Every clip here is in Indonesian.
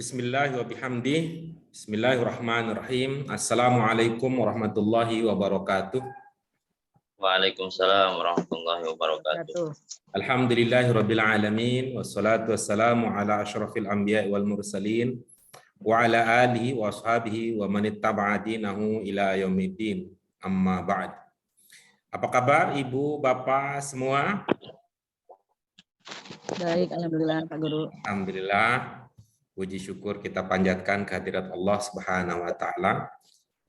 Bismillahirrahmanirrahim. Assalamualaikum warahmatullahi wabarakatuh. Waalaikumsalam warahmatullahi wabarakatuh. Alhamdulillahirabbil alamin wassalatu wassalamu ala asyrafil anbiya'i wal mursalin wa ala alihi wa ashabihi wa man ittaba'a dinahu ila yaumiddin. Amma ba'd. Apa kabar Ibu, Bapak semua? Baik, alhamdulillah Pak Guru. Alhamdulillah. Puji syukur kita panjatkan kehadirat Allah Subhanahu wa taala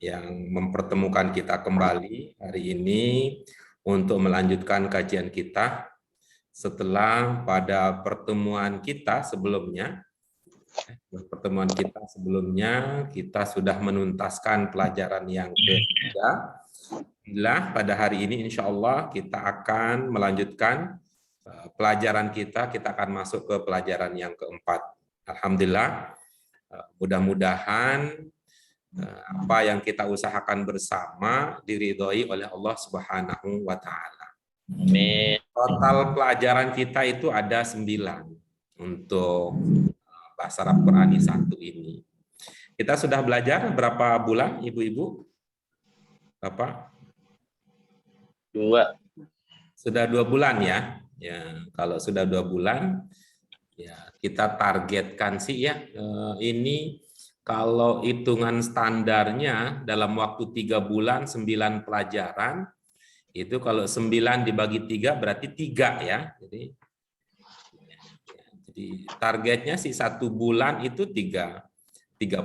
yang mempertemukan kita kembali hari ini untuk melanjutkan kajian kita setelah pada pertemuan kita sebelumnya kita sudah menuntaskan pelajaran yang ketiga. Pada hari ini insya Allah kita akan melanjutkan pelajaran kita akan masuk ke pelajaran yang keempat. Alhamdulillah, mudah-mudahan apa yang kita usahakan bersama diridhoi oleh Allah Subhanahu wa taala. Amin. Total pelajaran kita itu ada 9 untuk bahasa Arab Qurani 1 ini. Kita sudah belajar berapa bulan, Ibu-ibu? Bapak? 2. Sudah 2 bulan ya. Ya, kalau sudah 2 bulan ya kita targetkan sih ya ini kalau hitungan standarnya dalam waktu 3 bulan 9 pelajaran itu kalau 9 dibagi 3 berarti 3 ya. Jadi targetnya sih 1 bulan itu 3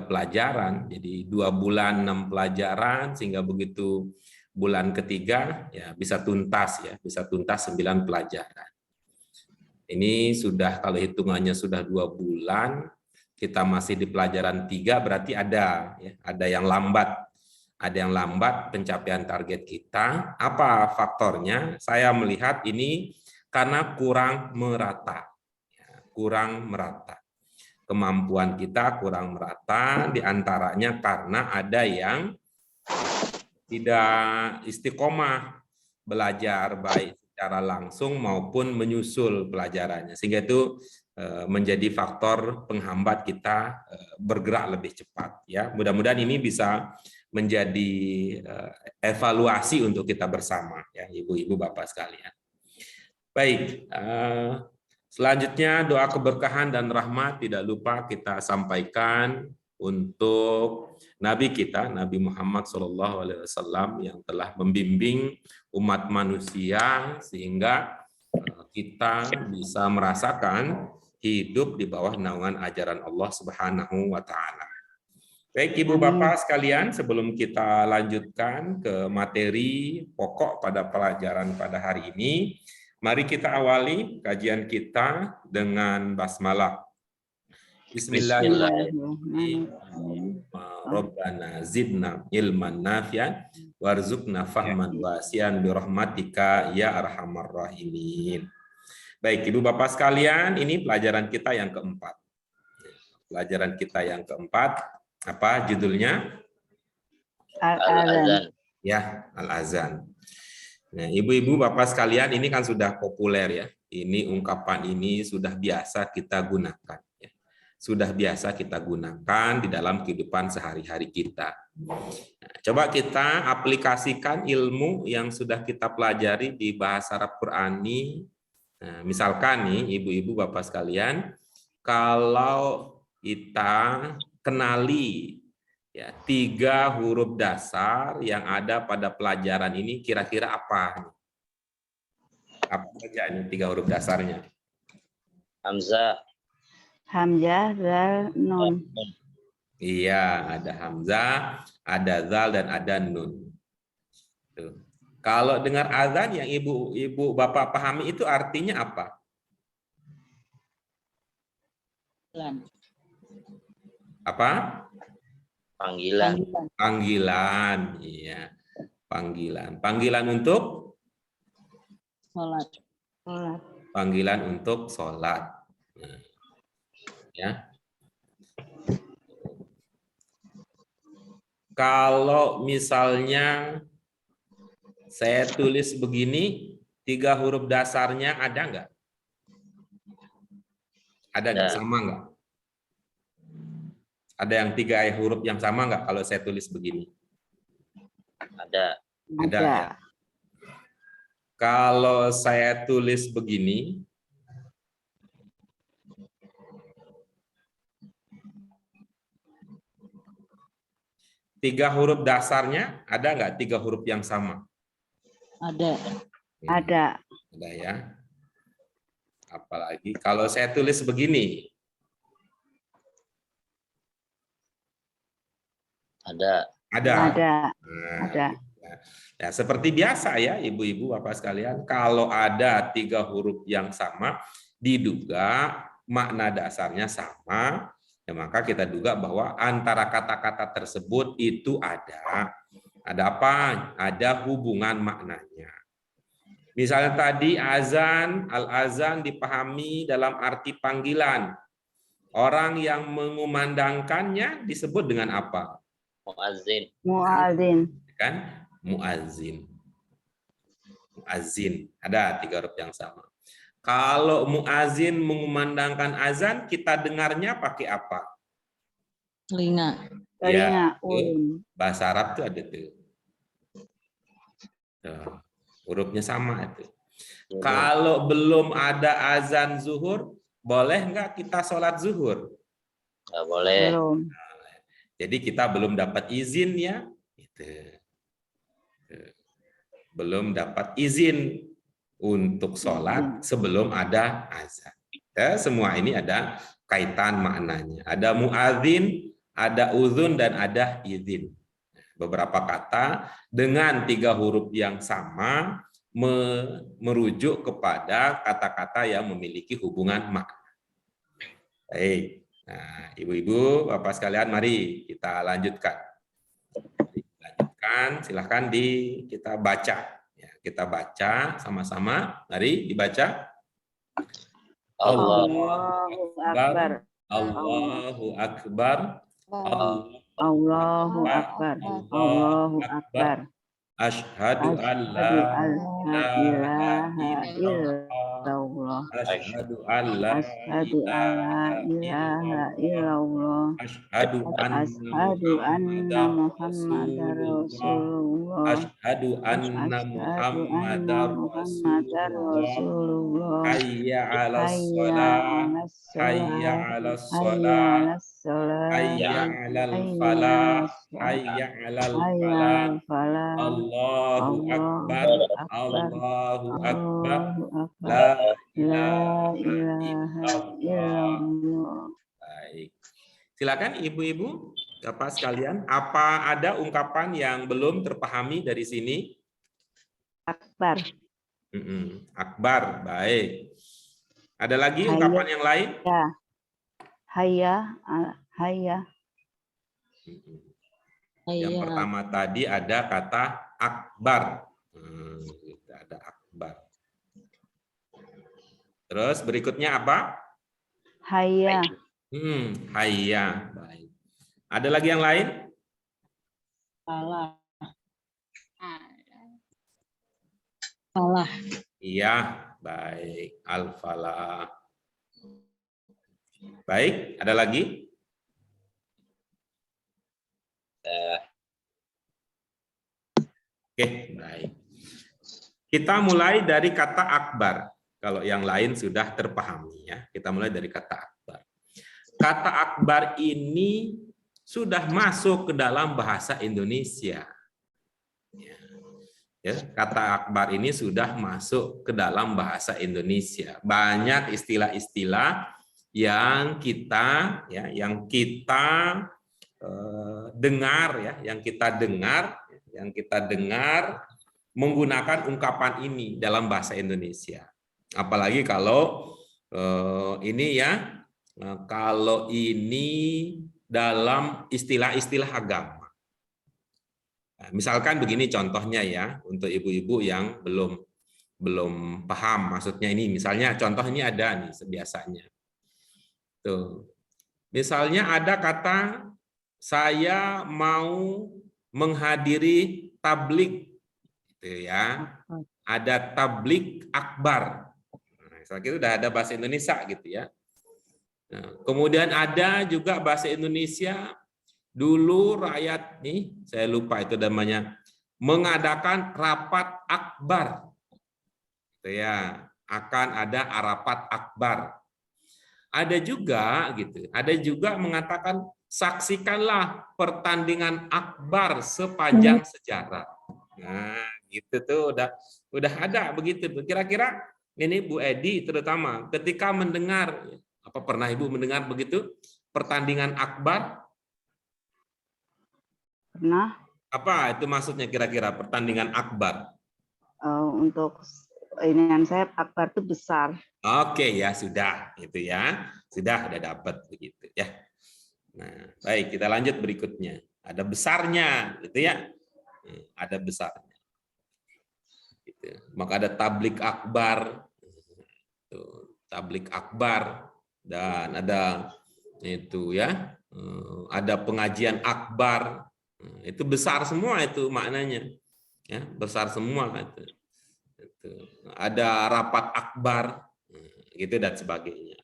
pelajaran. Jadi 2 bulan 6 pelajaran sehingga begitu bulan ketiga ya bisa tuntas 9 pelajaran. Ini sudah kalau hitungannya sudah 2 bulan, kita masih di pelajaran 3 berarti ada yang lambat. Ada yang lambat pencapaian target kita. Apa faktornya? Saya melihat ini karena kurang merata. Kurang merata. Kemampuan kita kurang merata, diantaranya karena ada yang tidak istiqomah belajar baik secara langsung maupun menyusul pelajarannya, sehingga itu menjadi faktor penghambat kita bergerak lebih cepat ya. Mudah-mudahan ini bisa menjadi evaluasi untuk kita bersama ya, Ibu-ibu Bapak sekalian. Baik, selanjutnya doa keberkahan dan rahmat tidak lupa kita sampaikan untuk Nabi kita, Nabi Muhammad SAW yang telah membimbing umat manusia sehingga kita bisa merasakan hidup di bawah naungan ajaran Allah Subhanahu wa taala. Baik Ibu Bapak sekalian, sebelum kita lanjutkan ke materi pokok pada pelajaran pada hari ini, mari kita awali kajian kita dengan basmalah. Bismillahirrahmanirrahim. Rabbana zidna ilman nafi'an warzuqna fahman wasi'an birahmatika ya arhamar rahimin. Baik, Ibu Bapak sekalian, ini pelajaran kita yang keempat. Pelajaran kita yang keempat, apa judulnya? Al-Azan. Ya, Al-Azan. Nah, Ibu-ibu Bapak sekalian, ini kan sudah populer ya. Ini ungkapan ini sudah biasa kita gunakan. Sudah biasa kita gunakan di dalam kehidupan sehari-hari kita. Nah, coba kita aplikasikan ilmu yang sudah kita pelajari di bahasa Arab Qurani. Nah, misalkan nih ibu-ibu bapak sekalian, kalau kita kenali ya 3 huruf dasar yang ada pada pelajaran ini, kira-kira apa? Apa saja ini 3 huruf dasarnya? Hamzah. Hamzah, zal, nun. Iya, ada hamzah, ada zal, dan ada nun. Tuh. Kalau dengar azan yang ibu bapak pahami itu artinya apa? Apa? Panggilan. Panggilan, iya. Panggilan. Panggilan untuk? Sholat. Panggilan untuk sholat. Nah, ya. Kalau misalnya saya tulis begini, 3 huruf dasarnya ada nggak? Ada nggak? Sama nggak? Ada yang 3 huruf yang sama nggak kalau saya tulis begini? Ada. Ada ya. Kalau saya tulis begini, tiga huruf dasarnya ada nggak 3 huruf yang sama? Ada. Ada ya. Apalagi kalau saya tulis begini, Ada. ada. Ada. Nah, ya, seperti biasa ya ibu-ibu bapak sekalian, kalau ada 3 huruf yang sama, diduga makna dasarnya sama, ya maka kita duga bahwa antara kata-kata tersebut itu ada apa? Ada hubungan maknanya. Misalnya tadi azan, al-azan dipahami dalam arti panggilan. Orang yang mengumandangkannya disebut dengan apa? Muazzin. Muadzin. Kan? Muazzin. Muazzin. Ada 3 huruf yang sama. Kalau muazzin mengumandangkan azan, kita dengarnya pakai apa? Telinga. Ya, Ulun. bahasa Arab tuh ada tuh. Tuh, hurufnya sama itu. Kalau belum ada azan zuhur, boleh nggak kita sholat zuhur? Nggak boleh. Belum. Jadi kita belum dapat izin ya. Belum dapat izin untuk sholat sebelum ada azan. Semua ini ada kaitan maknanya. Ada muadzin, ada uzun, dan ada izin. Beberapa kata dengan 3 huruf yang sama merujuk kepada kata-kata yang memiliki hubungan makna. Baik. Nah, ibu-ibu, bapak sekalian, mari kita lanjutkan. Silahkan kita baca. Ya, kita baca sama-sama. Mari dibaca. Allahu Akbar. Allahu Akbar. Allahu Akbar. Allahu Akbar. Asyhadu an la ilaha illallah. Asyhadu an la ilaha illallah. Asyhadu anna Muhammadar Rasulullah. Asyhadu anna Muhammadar Rasulullah. Hayya 'alas shalah. Hayya 'alas shalah. Hayya 'alal falah. Hayya 'alal falah. Allahu Akbar. Allahu Akbar. La ilaha illallah. Baik. Silakan ibu-ibu, bapak sekalian, apa ada ungkapan yang belum terpahami dari sini? Akbar. Akbar, baik. Ada lagi ungkapan yang lain? Ya. Hayya. Yang pertama tadi ada kata akbar. Ada akbar. Terus berikutnya apa? Hayya. Hayya. Baik. Ada lagi yang lain? Falah. Iya, baik. Al-falah. Baik, ada lagi? Oke, baik. Kita mulai dari kata akbar. Kalau yang lain sudah terpahami ya. Kita mulai dari kata akbar. Kata akbar ini sudah masuk ke dalam bahasa Indonesia. Ya, kata akbar ini sudah masuk ke dalam bahasa Indonesia. Banyak istilah-istilah yang kita dengar ya, yang kita dengar menggunakan ungkapan ini dalam bahasa Indonesia. Apalagi kalau ini dalam istilah-istilah agama. Nah, misalkan begini contohnya ya, untuk ibu-ibu yang belum paham maksudnya ini. Misalnya contoh ini ada nih biasanya. Tuh. Misalnya ada kata saya mau menghadiri tablik, gitu ya. Ada tablik akbar. Nah, misalnya itu udah ada bahasa Indonesia gitu ya. Nah, kemudian ada juga bahasa Indonesia, dulu rakyat nih, saya lupa itu namanya, mengadakan rapat akbar. Gitu ya, akan ada rapat akbar. Ada juga gitu, ada juga mengatakan saksikanlah pertandingan akbar sepanjang sejarah. Nah, gitu tuh udah ada begitu. Kira-kira ini Bu Edi terutama ketika mendengar, apa pernah Ibu mendengar begitu pertandingan akbar? Pernah Apa itu maksudnya kira-kira pertandingan akbar? untuk ini yang saya akbar itu besar. Oke ya sudah itu ya, sudah ada dapat begitu ya. Nah, baik kita lanjut berikutnya. Ada besarnya gitu ya. Ada besarnya. Gitu. Maka ada tablik akbar. Tablik akbar dan ada itu ya. Ada pengajian akbar. Itu besar semua itu maknanya. Ya, besar semua itu. Ada rapat akbar gitu dan sebagainya.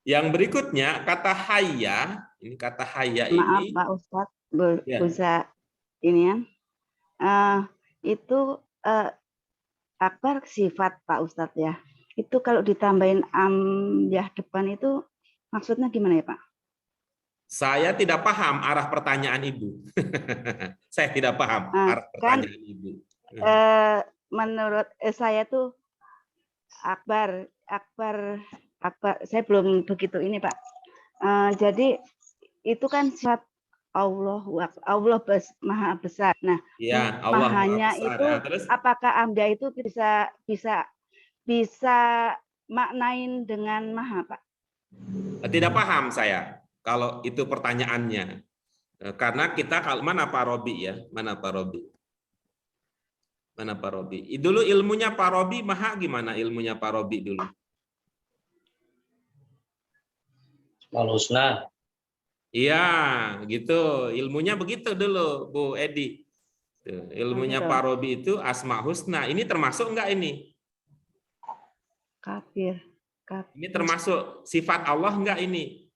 Yang berikutnya kata hayya, ini kata hayya Maaf ini. Pak Ustadz, Ya. bisa ini ya. Itu akbar sifat Pak Ustadz ya. Itu kalau ditambahin ya depan itu maksudnya gimana ya Pak? Saya tidak paham arah pertanyaan Ibu. Saya tidak paham arah Kan pertanyaan Ibu. menurut saya tuh akbar, saya belum begitu ini Pak. Jadi itu kan sifat Allah maha besar. Nah, Ya, Allah mahanya Maha Besar. itu Terus? apakah Anda itu bisa maknain dengan maha Pak? Tidak paham saya kalau itu pertanyaannya. Karena kita kalau mana Pak Robi ya? Mana Pak Robi? Mana Pak Robi? Dulu ilmunya Pak Robi maha gimana ilmunya Pak Robi dulu? Asmaul Husna. Iya, gitu. Ilmunya begitu dulu, Bu Edi. Ilmunya gitu. Pak Robi itu Asma Husna. Ini termasuk enggak ini? Kafir. Ini termasuk sifat Allah enggak ini?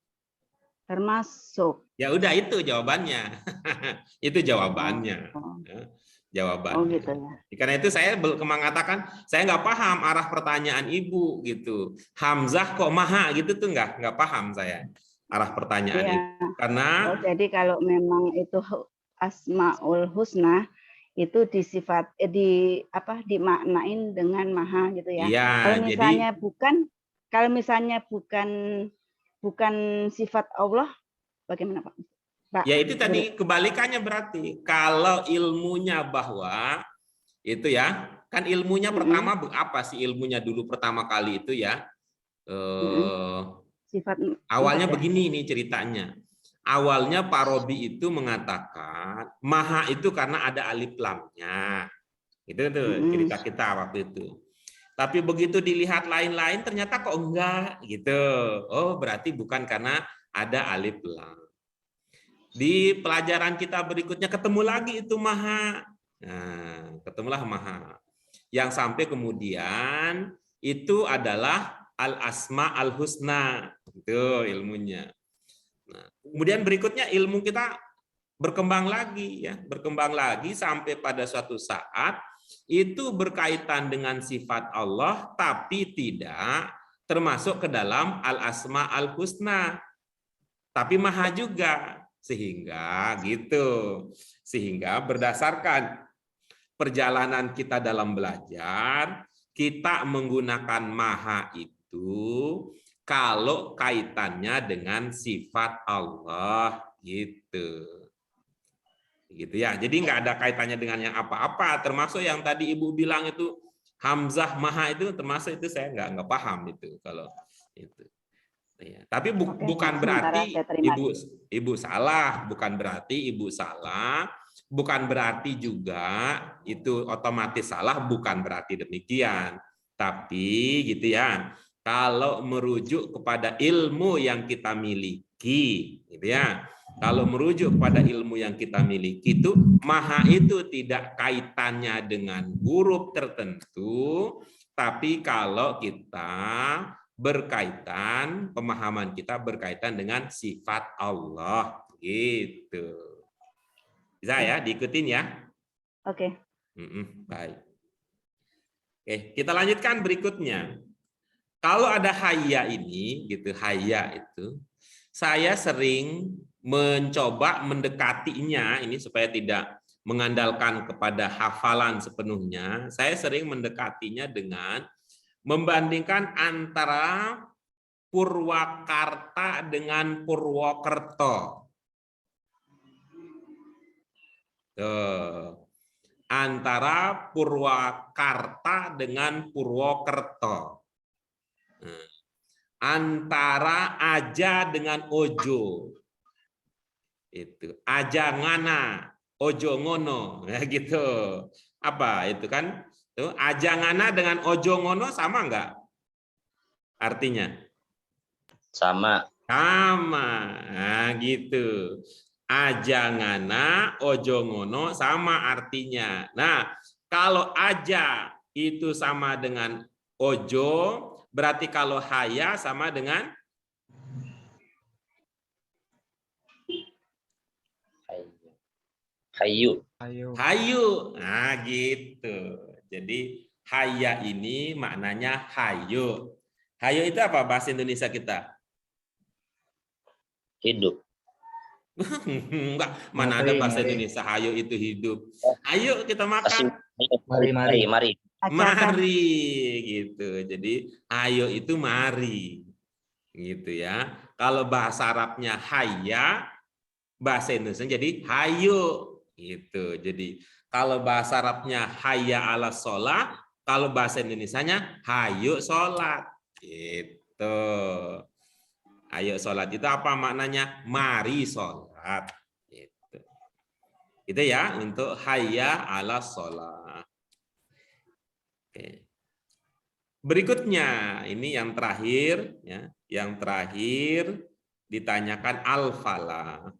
Termasuk. Ya udah itu jawabannya. Itu jawabannya. Oh. Jawabannya. Oh gitu ya. Karena itu saya mengatakan saya nggak paham arah pertanyaan Ibu gitu. Hamzah kok maha gitu tuh nggak paham saya arah pertanyaan Iya. Ibu. Karena jadi kalau memang itu Asmaul Husna itu dimaknain dengan maha gitu ya. iya, Kalau misalnya bukan sifat Allah, bagaimana Pak? Ya itu tadi kebalikannya berarti. Kalau ilmunya bahwa itu ya, kan ilmunya pertama apa sih ilmunya dulu pertama kali itu ya? Sifat awalnya ya? begini nih ceritanya. Awalnya Pak Robi itu mengatakan maha itu karena ada alif lamnya. Itu tuh cerita kita waktu itu. Tapi begitu dilihat lain-lain ternyata kok enggak gitu. Oh, berarti bukan karena ada alif lam. Di pelajaran kita berikutnya ketemu lagi itu maha. Nah, ketemulah maha. Yang sampai kemudian itu adalah al-asma al-husna. Itu ilmunya. Nah, kemudian berikutnya ilmu kita berkembang lagi ya, berkembang lagi sampai pada suatu saat itu berkaitan dengan sifat Allah tapi tidak termasuk ke dalam al-asma al-husna. Tapi maha juga. Sehingga berdasarkan perjalanan kita dalam belajar, kita menggunakan maha itu kalau kaitannya dengan sifat Allah gitu. Gitu ya. Jadi nggak ada kaitannya dengan yang apa-apa, termasuk yang tadi Ibu bilang itu hamzah maha itu termasuk itu saya nggak paham itu kalau itu. Ya, tapi bukan berarti ibu salah, bukan berarti ibu salah, bukan berarti juga itu otomatis salah, bukan berarti demikian. Tapi gitu ya, kalau merujuk kepada ilmu yang kita miliki, gitu ya. Kalau merujuk kepada ilmu yang kita miliki itu maha itu tidak kaitannya dengan huruf tertentu, tapi kalau kita berkaitan, pemahaman kita berkaitan dengan sifat Allah. Gitu. Bisa ya, diikutin ya? Oke. Baik. Oke, kita lanjutkan berikutnya. Kalau ada hayya ini, gitu, hayya itu, saya sering mencoba mendekatinya ini supaya tidak mengandalkan kepada hafalan sepenuhnya. Saya sering mendekatinya dengan membandingkan antara Purwakarta dengan Purwokerto. Antara Purwakarta dengan Purwokerto. Antara aja dengan ojo. Itu aja ngana, ojo ngono, ya gitu. Apa itu kan? Tuh, aja ngana dengan ojo ngono sama enggak? Artinya? Sama. Sama. Nah, gitu. Aja ngana, ojo ngono sama artinya. Nah, kalau aja itu sama dengan ojo, berarti kalau haya sama dengan Hayu. hayu. Nah, gitu. Jadi haya ini maknanya hayu. Hayu itu apa bahasa Indonesia kita? Hidup. Enggak, mana ada bahasa Indonesia hayu itu hidup. Ayo kita makan. Mari. Mari gitu. Jadi ayo itu mari. Gitu ya. Kalau bahasa Arabnya hayya, bahasa Indonesia jadi hayu gitu. Jadi kalau bahasa Arabnya hayya ala sholat, kalau bahasa Indonesianya hayu sholat gitu. Ayo sholat itu apa maknanya? Mari sholat gitu. Itu ya untuk hayya ala sholat. Oke. Berikutnya ini yang terakhir ya, yang terakhir ditanyakan al-falah.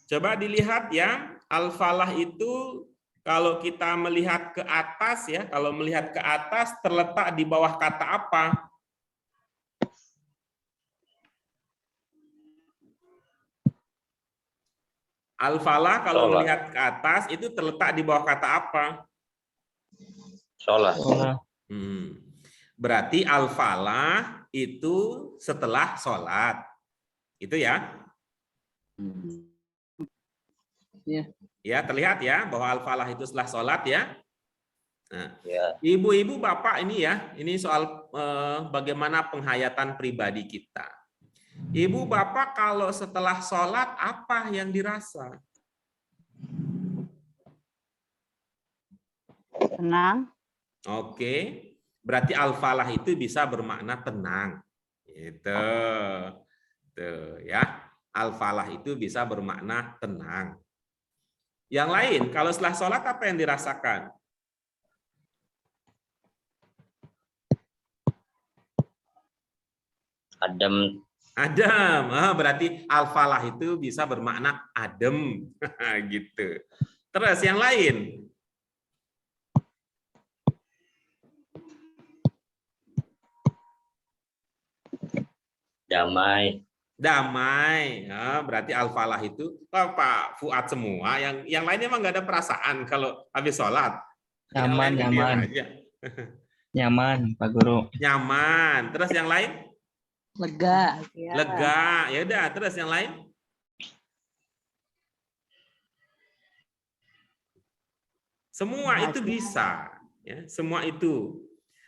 Coba dilihat ya, al-falah itu kalau kita melihat ke atas ya, kalau melihat ke atas terletak di bawah kata apa? Al-falah kalau melihat ke atas itu terletak di bawah kata apa? Sholat. Berarti al-falah itu setelah sholat. Itu ya? Ya, terlihat ya bahwa al-falah itu setelah sholat ya. Nah, ibu-ibu, bapak ini ya, ini soal bagaimana penghayatan pribadi kita. Ibu, bapak kalau setelah sholat apa yang dirasa? Tenang. Oke, berarti al-falah itu bisa bermakna tenang. Gitu. Tuh ya, al-falah itu bisa bermakna tenang. Yang lain, kalau setelah sholat apa yang dirasakan? Adem. Adem. Berarti al-falah itu bisa bermakna adem. Gitu. Terus yang lain? Damai. Damai. Berarti al-falah itu Pak Fuad semua. Yang lainnya emang nggak ada perasaan kalau habis sholat. Nyaman. Nyaman, Pak Guru. Nyaman. Terus yang lain? Lega. Lega. Ya udah, terus yang lain? Semua itu bisa, ya. Semua itu.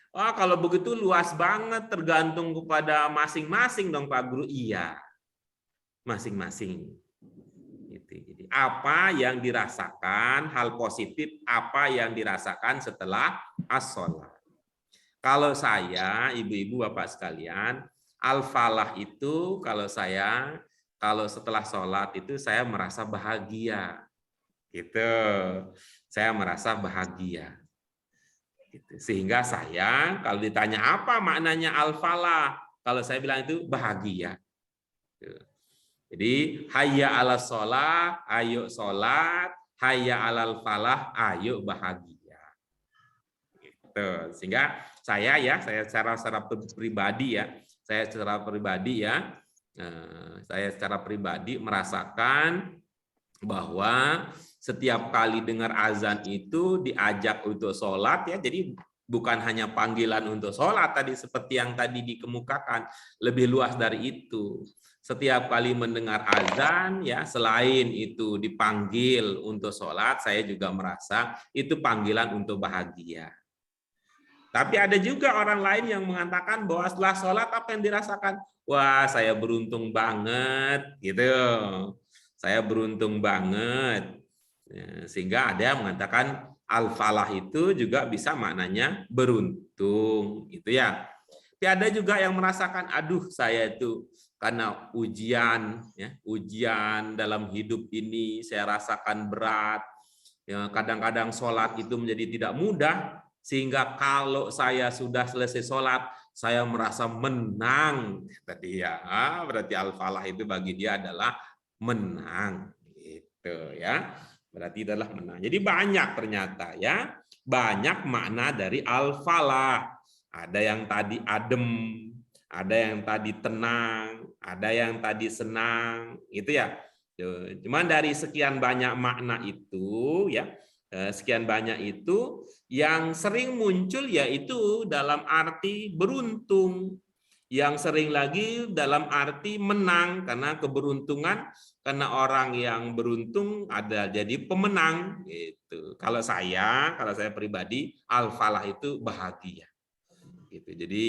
Kalau begitu luas banget, tergantung kepada masing-masing dong Pak Guru. Iya, masing-masing. Jadi apa yang dirasakan, hal positif apa yang dirasakan setelah as-sholat. Kalau saya, ibu-ibu, bapak sekalian, al-falah itu kalau setelah sholat itu saya merasa bahagia. Gitu. Saya merasa bahagia. Gitu. Sehingga saya kalau ditanya apa maknanya al-falah, kalau saya bilang itu bahagia. Gitu. Jadi hayya ala sholat, ayo sholat, hayya alal falah, ayo bahagia. Gitu. Sehingga saya secara pribadi ya, saya secara pribadi merasakan bahwa setiap kali dengar azan itu diajak untuk sholat ya, jadi bukan hanya panggilan untuk sholat tadi seperti yang tadi dikemukakan, lebih luas dari itu. Setiap kali mendengar azan ya, selain itu dipanggil untuk sholat, saya juga merasa itu panggilan untuk bahagia. Tapi ada juga orang lain yang mengatakan bahwa setelah sholat apa yang dirasakan? Wah, saya beruntung banget, gitu. Saya beruntung banget. Sehingga ada yang mengatakan al-falah itu juga bisa maknanya beruntung, gitu ya. Tapi ada juga yang merasakan, aduh saya itu karena ujian, ya, ujian dalam hidup ini saya rasakan berat. Ya, kadang-kadang sholat itu menjadi tidak mudah. Sehingga kalau saya sudah selesai sholat, saya merasa menang. Tadi ya, berarti al-falah itu bagi dia adalah menang, gitu ya. Berarti adalah menang. Jadi banyak ternyata ya, banyak makna dari al-falah. Ada yang tadi adem, ada yang tadi tenang, ada yang tadi senang, gitu ya. Cuman dari sekian banyak makna itu ya, sekian banyak itu yang sering muncul yaitu dalam arti beruntung, yang sering lagi dalam arti menang, karena keberuntungan, karena orang yang beruntung ada jadi pemenang gitu. Kalau saya pribadi al-falah itu bahagia gitu. Jadi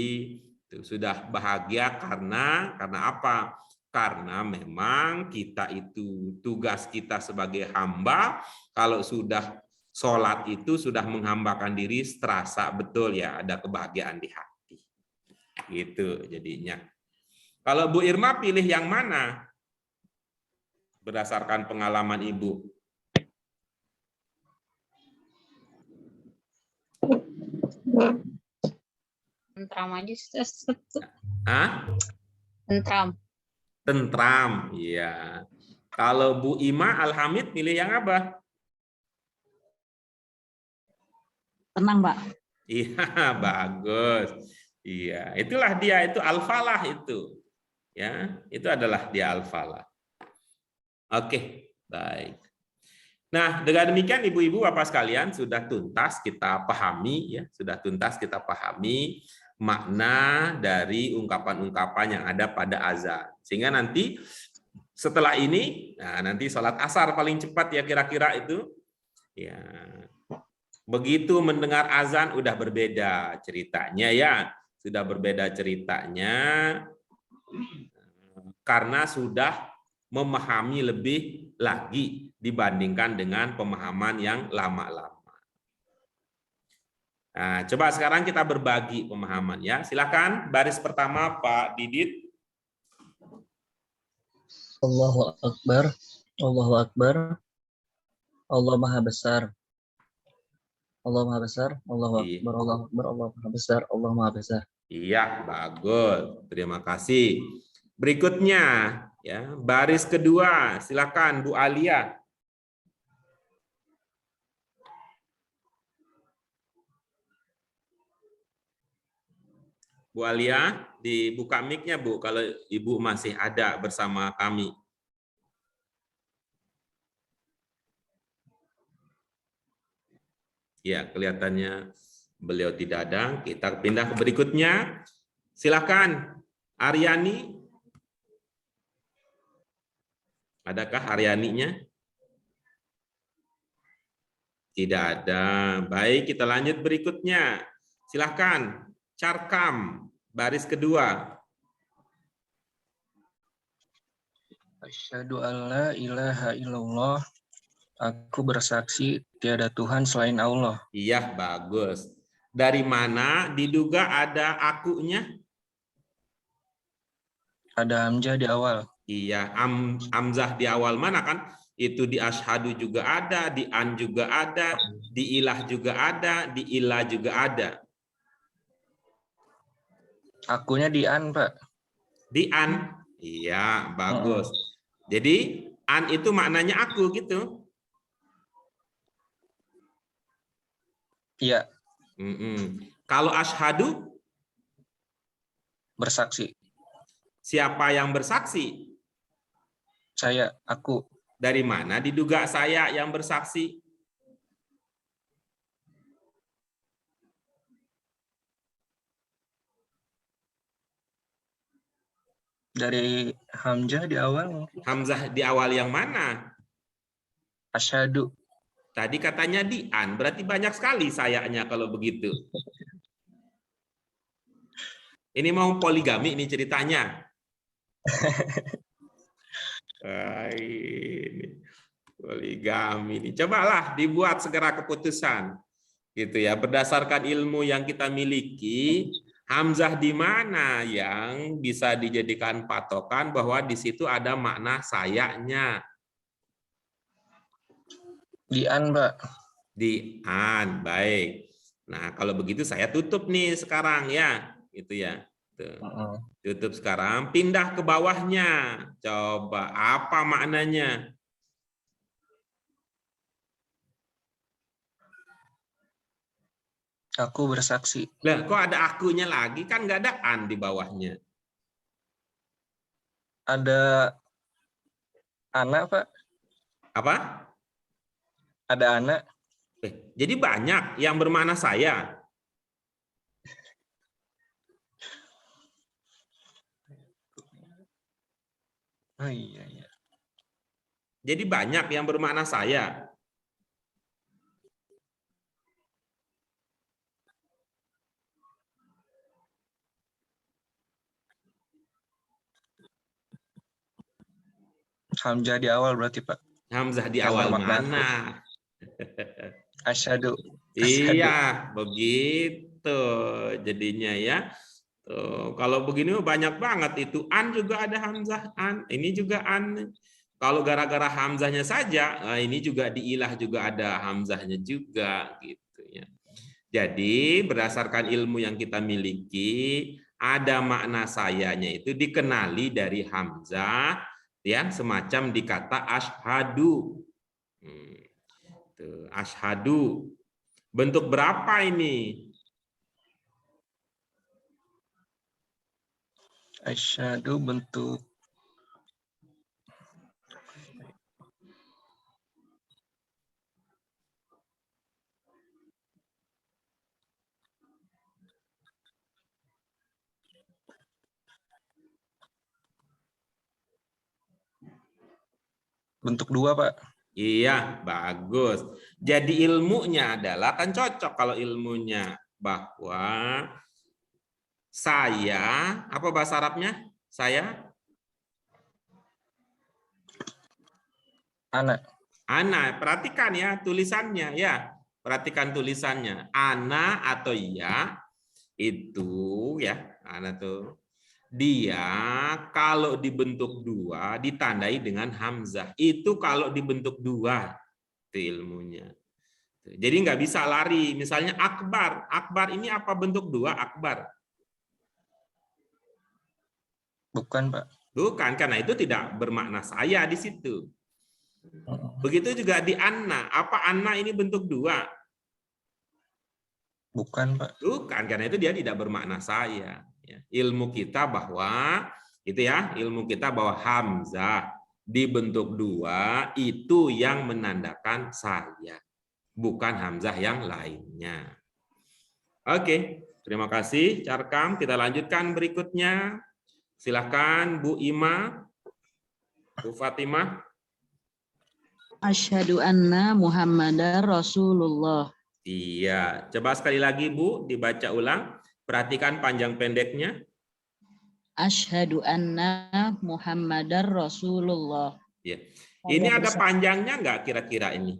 itu sudah bahagia karena apa? Karena memang kita itu tugas kita sebagai hamba, kalau sudah sholat itu sudah menghambakan diri, terasa betul ya ada kebahagiaan di hati. Gitu jadinya. Kalau Bu Irma pilih yang mana? Berdasarkan pengalaman Ibu. Tentram aja. Hah? Tentram. Tentram, iya. Kalau Bu Ima Alhamid pilih yang apa? Tenang, Pak. Iya, bagus. Iya, itulah dia, itu al-falah itu. Ya, itu adalah dia al-falah. Oke, baik. Nah, dengan demikian Ibu-ibu Bapak sekalian sudah tuntas kita pahami ya, sudah tuntas kita pahami makna dari ungkapan-ungkapan yang ada pada azan. Sehingga nanti setelah ini, nah nanti sholat asar paling cepat ya kira-kira itu. Ya, begitu mendengar azan udah berbeda ceritanya ya, sudah berbeda ceritanya karena sudah memahami lebih lagi dibandingkan dengan pemahaman yang lama-lama. Nah, coba sekarang kita berbagi pemahaman ya. Silakan baris pertama Pak Didit. Allahu Akbar. Allahu Akbar. Allah Maha Besar. Allah Maha Besar. Allahu Akbar. Allahu Akbar. Allah Maha Besar. Allah Maha Besar. Iya, bagus. Terima kasih. Berikutnya ya, baris kedua. Silakan Bu Alia. Bu Alia, dibuka mic-nya Bu, kalau Ibu masih ada bersama kami. Ya, kelihatannya beliau tidak ada. Kita pindah ke berikutnya. Silakan, Aryani. Adakah Aryaninya? Tidak ada. Baik, kita lanjut berikutnya. Silakan, Carkam, baris kedua. Asyhadu alla ilaha illallah. Aku bersaksi tiada Tuhan selain Allah. Iya, bagus. Dari mana diduga ada akunya? Ada hamzah di awal. Iya, hamzah di awal mana kan? Itu di asyhadu juga ada, di an juga ada, di ilah juga ada, di ilah juga ada. Akunya di an, Pak. Di an. Iya, bagus. Jadi an itu maknanya aku gitu. Iya. Kalau asyhadu, Bersaksi. siapa yang bersaksi? Saya, aku. Dari mana diduga saya yang bersaksi? Dari Hamzah di awal. Hamzah di awal yang mana? Asyhadu. Tadi katanya di an, berarti banyak sekali sayanya kalau begitu. Ini mau poligami ini ceritanya. Ini poligami ini. Cobalah dibuat segera keputusan. Gitu ya, berdasarkan ilmu yang kita miliki, hamzah di mana yang bisa dijadikan patokan bahwa di situ ada makna sayanya. Di an, Pak. Di an, baik. Nah, kalau begitu saya tutup nih sekarang ya, gitu ya. Tuh. Tutup sekarang, pindah ke bawahnya. Coba apa maknanya? Aku bersaksi. Lah, kok ada akunya lagi? Kan nggak ada an di bawahnya. Ada anak, Pak. Apa? Ada anak. Jadi banyak yang bermakna saya. Oh iya, iya. Jadi banyak yang bermakna saya. Hamzah di awal berarti, Pak. Hamzah di Yang awal bermakna mana? Asyhadu. Iya, begitu jadinya ya. Tuh, kalau begini banyak banget itu. An juga ada hamzah an. Ini juga an. Kalau gara-gara hamzahnya saja, nah ini juga di ilah juga ada hamzahnya juga gitu ya. Jadi berdasarkan ilmu yang kita miliki, ada makna sayanya itu dikenali dari hamzah ya, semacam di kata asyhadu. Tuh, asyhadu. Bentuk berapa ini? Asyhadu bentuk dua, Pak. Iya, bagus. Jadi ilmunya adalah, kan cocok kalau ilmunya, bahwa saya, apa bahasa Arabnya? Saya? Anak. Ana, perhatikan ya tulisannya ya. Perhatikan tulisannya. Ana atau ya, itu ya, ana tuh. Dia kalau dibentuk dua ditandai dengan hamzah. Itu kalau dibentuk dua, itu ilmunya. Jadi nggak bisa lari. Misalnya akbar. Akbar ini apa bentuk dua? Akbar. Bukan, Pak. Bukan, karena itu tidak bermakna saya di situ. Begitu juga di anna. Apa anna ini bentuk dua? Bukan, Pak. Bukan, karena itu dia tidak bermakna saya. Ilmu kita bahwa, itu ya, ilmu kita bahwa hamzah dibentuk dua itu yang menandakan saya. Bukan hamzah yang lainnya. Oke, terima kasih Carkam. Kita lanjutkan berikutnya. Silakan Bu Ima, Bu Fatimah. Asyhadu anna Muhammadar Rasulullah. Iya, coba sekali lagi Bu, dibaca ulang. Perhatikan panjang pendeknya. Asyhadu anna Muhammadar Rasulullah. Ya. Ini ada panjangnya nggak kira-kira ini?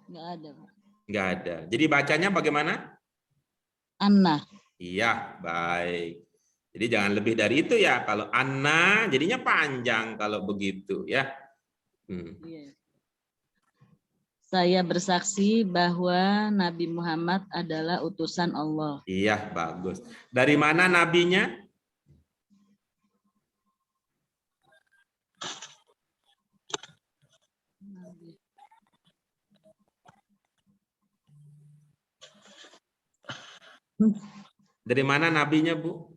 Nggak ada, Pak. Nggak ada. Jadi bacanya bagaimana? Anna. Iya, baik. Jadi jangan lebih dari itu ya. Kalau anna jadinya panjang kalau begitu ya. Saya bersaksi bahwa Nabi Muhammad adalah utusan Allah. Iya, bagus. Dari mana nabinya? Dari mana nabinya, Bu?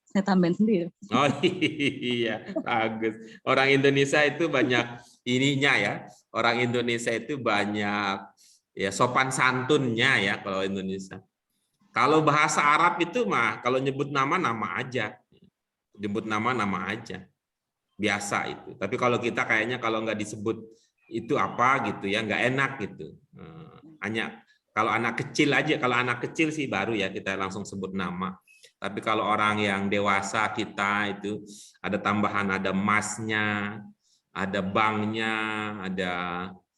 Saya tambahin sendiri. Oh iya, bagus. Orang Indonesia itu banyak ininya ya. Orang Indonesia itu banyak ya sopan santunnya ya kalau Indonesia. Kalau bahasa Arab itu mah kalau nyebut nama aja. Nyebut nama aja. Biasa itu. Tapi kalau kita kayaknya kalau nggak disebut itu apa gitu ya, nggak enak gitu. Hanya kalau anak kecil aja, kalau anak kecil sih baru ya kita langsung sebut nama. Tapi kalau orang yang dewasa kita itu ada tambahan, ada masnya, ada banknya, ada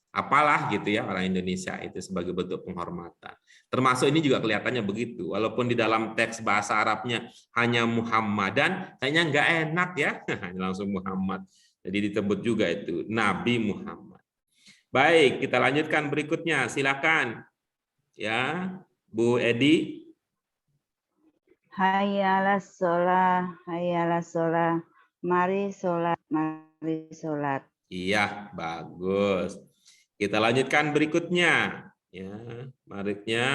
apalah gitu ya orang Indonesia itu sebagai bentuk penghormatan. Termasuk ini juga kelihatannya begitu. Walaupun di dalam teks bahasa Arabnya hanya Muhammadan, kayaknya nggak enak ya, langsung Muhammad. Jadi disebut juga itu Nabi Muhammad. Baik, kita lanjutkan berikutnya. Silakan ya, Bu Edi. Hayyalas sholah, hayyalas sholah. Mari sholat, mari sholat. Iya, bagus. Kita lanjutkan berikutnya. Ya, berikutnya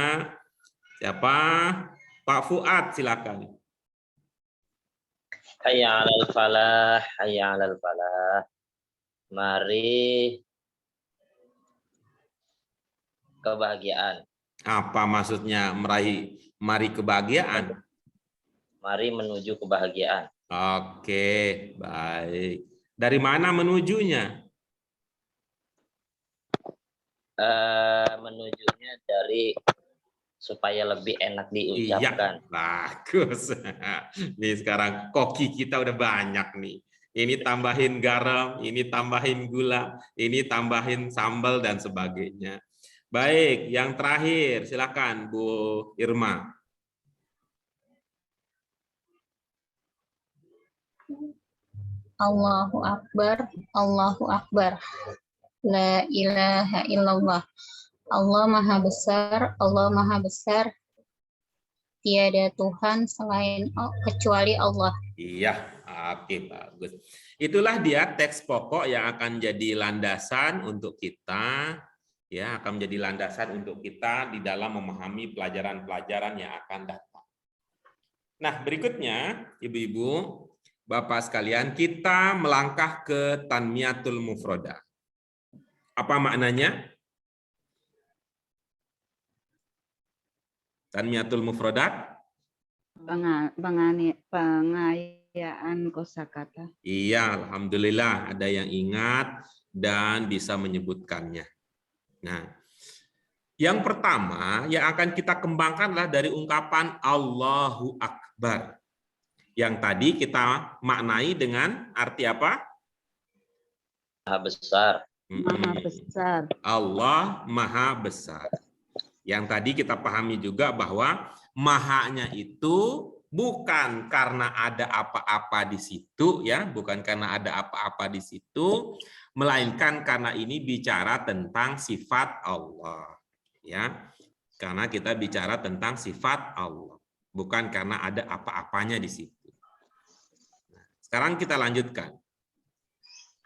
siapa? Pak Fuad, silakan. Hayya 'alal falah, hayya 'alal falah. Mari kebahagiaan. Apa maksudnya mari kebahagiaan? Mari menuju kebahagiaan. Oke, baik. Dari mana menujunya? Menujunya dari supaya lebih enak Iya, diucapkan. bagus. Nih sekarang koki kita udah banyak nih. Ini tambahin garam, ini tambahin gula, ini tambahin sambal dan sebagainya. Baik, yang terakhir silakan Bu Irma. Allahu Akbar, Allahu Akbar. La ilaha illallah. Allah Maha Besar, Allah Maha Besar. Tiada Tuhan selain kecuali Allah. Iya, oke, bagus. Itulah dia teks pokok yang akan jadi landasan untuk kita, ya, akan menjadi landasan untuk kita di dalam memahami pelajaran-pelajaran yang akan datang. Nah, berikutnya, Ibu-ibu, Bapak sekalian, kita melangkah ke Tanmiyatul Mufrodah. Apa maknanya? Tanmiyatul Mufrodat? Pengayaan kosakata. Iya, alhamdulillah ada yang ingat dan bisa menyebutkannya. Nah, yang pertama yang akan kita kembangkanlah dari ungkapan Allahu Akbar. Yang tadi kita maknai dengan arti apa? Maha besar. Maha besar. Allah Maha Besar. Yang tadi kita pahami juga bahwa mahanya itu bukan karena ada apa-apa di situ, ya, bukan karena ada apa-apa di situ, melainkan karena ini bicara tentang sifat Allah, ya. Karena kita bicara tentang sifat Allah, bukan karena ada apa-apanya di situ. Nah, sekarang kita lanjutkan.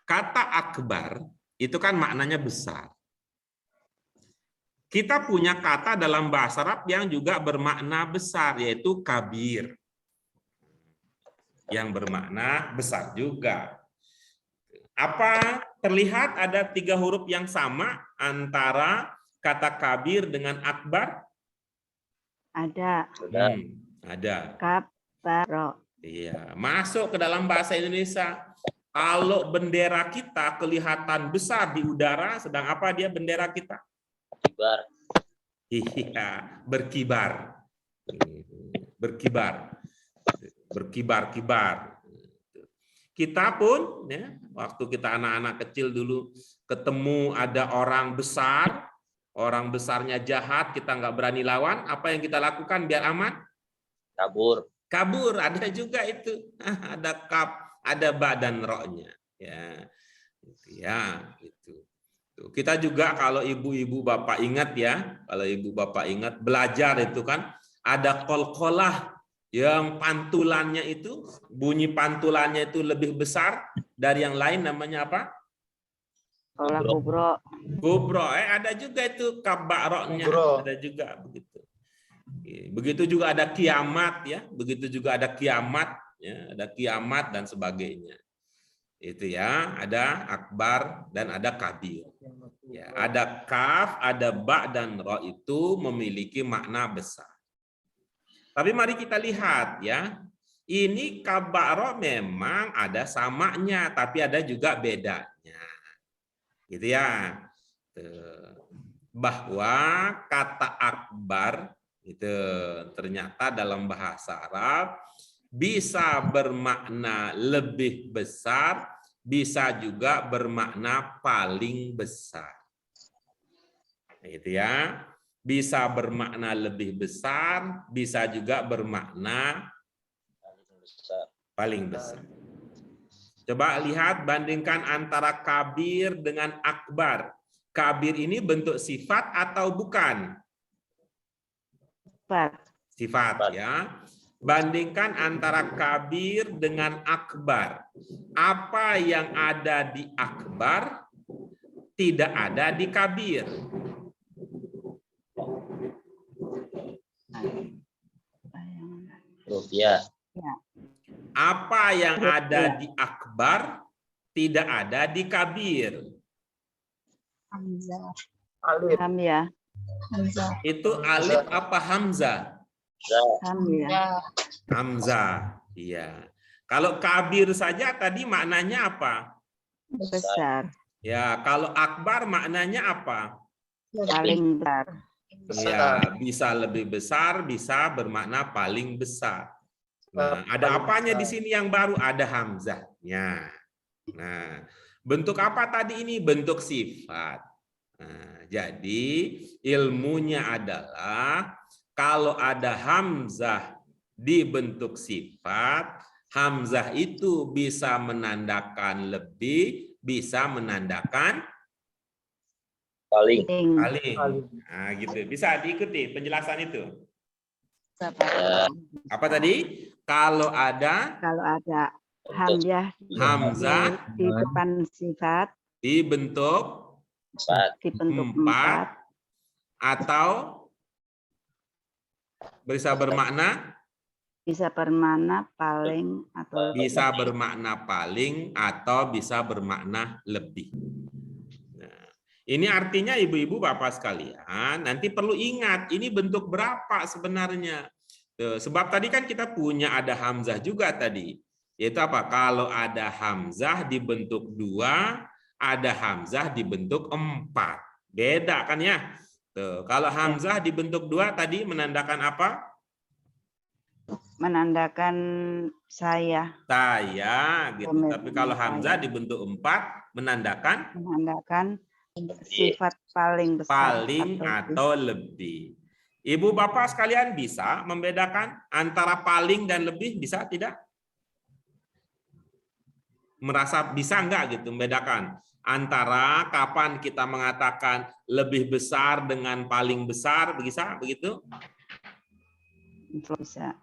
Kata akbar itu kan maknanya besar. Kita punya kata dalam bahasa Arab yang juga bermakna besar, yaitu kabir. Yang bermakna besar juga. Apa terlihat ada 3 huruf yang sama antara kata kabir dengan akbar? Ada. Ada. Kabaro. Iya, masuk ke dalam bahasa Indonesia. Kalau bendera kita kelihatan besar di udara, sedang apa dia bendera kita? Kibar. Iya, berkibar. Berkibar. Berkibar-kibar. Kita pun, ya, waktu kita anak-anak kecil dulu ketemu ada orang besar, orang besarnya jahat, kita nggak berani lawan, apa yang kita lakukan biar aman? Kabur. Kabur, ada juga itu. Ada kap, ada badan rohnya. Ya, itu. Kita juga kalau ibu-ibu bapak ingat ya, kalau ibu bapak ingat belajar itu kan ada kol-kolah yang pantulannya itu, bunyi pantulannya itu lebih besar dari yang lain, namanya apa? Sekolah kubro. Kubro, ada juga itu kabaroknya, ada juga begitu. Begitu juga ada kiamat ya, begitu juga ada kiamat ya, ada kiamat dan sebagainya. Itu ya, ada akbar dan ada kabir. Ya, ada kaf, ada ba dan ro itu memiliki makna besar. Tapi mari kita lihat ya. Ini kabaro memang ada samanya, tapi ada juga bedanya. Gitu ya. Bahwa kata akbar itu ternyata dalam bahasa Arab bisa bermakna lebih besar, bisa juga bermakna paling besar. Gitu ya. Bisa bermakna lebih besar, bisa juga bermakna paling besar. Coba lihat, bandingkan antara kabir dengan akbar. Kabir ini bentuk sifat atau bukan? Sifat ya. Bandingkan antara kabir dengan akbar. Apa yang ada di akbar tidak ada di kabir. Ya. Apa yang ada di akbar tidak ada di kabir. Hamzah. Ya. Hamzah. Itu alif apa hamzah? Ya. Hamzah. Iya. Kalau kabir saja tadi maknanya apa? Besar. Ya, kalau akbar maknanya apa? Paling besar. Ya, bisa lebih besar, bisa bermakna paling besar. Nah, ada apanya di sini yang baru? Ada hamzahnya. Nah, bentuk apa tadi ini? Bentuk sifat. Nah, jadi ilmunya adalah kalau ada hamzah di bentuk sifat, hamzah itu bisa menandakan lebih, bisa menandakan Paling. Nah, gitu. Bisa diikuti penjelasan itu. Apa? Apa tadi? Kalau ada hamzah di depan sifat dibentuk empat atau bisa bermakna paling atau bisa bermakna paling atau bisa bermakna lebih. Nah, ini artinya ibu-ibu bapak sekalian nanti perlu ingat ini bentuk berapa sebenarnya. Sebab tadi kan kita punya ada hamzah juga tadi. Yaitu apa? Kalau ada hamzah dibentuk 2, ada hamzah dibentuk 4. Beda kan ya? Tuh, kalau hamzah dibentuk 2 tadi menandakan apa? menandakan saya. Saya gitu. Tapi kalau hamzah dibentuk 4 menandakan sifat paling besar paling atau lebih. Ibu bapak sekalian bisa membedakan antara paling dan lebih, bisa tidak? Merasa bisa enggak gitu membedakan antara kapan kita mengatakan lebih besar dengan paling besar, bisa begitu? Bisa.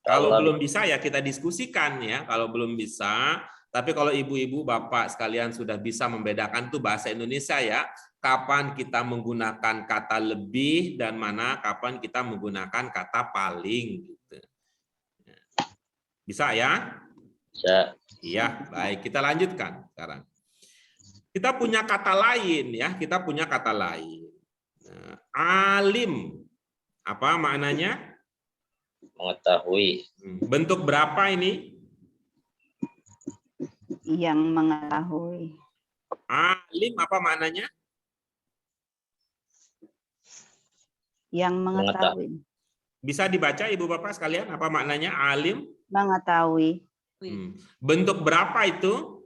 Kalau belum bisa ya kita diskusikan ya, kalau belum bisa. Tapi kalau ibu-ibu bapak sekalian sudah bisa membedakan tuh bahasa Indonesia ya, kapan kita menggunakan kata lebih dan mana kapan kita menggunakan kata paling gitu. Bisa ya? Bisa. Iya, baik. Kita lanjutkan sekarang. Kita punya kata lain ya, kita punya kata lain. Nah, alim. Apa maknanya? Mengetahui. Bentuk berapa ini? Yang mengetahui. Alim apa maknanya? Yang mengetahui. Bisa dibaca ibu bapak sekalian apa maknanya alim? Mengetahui. Bentuk berapa itu?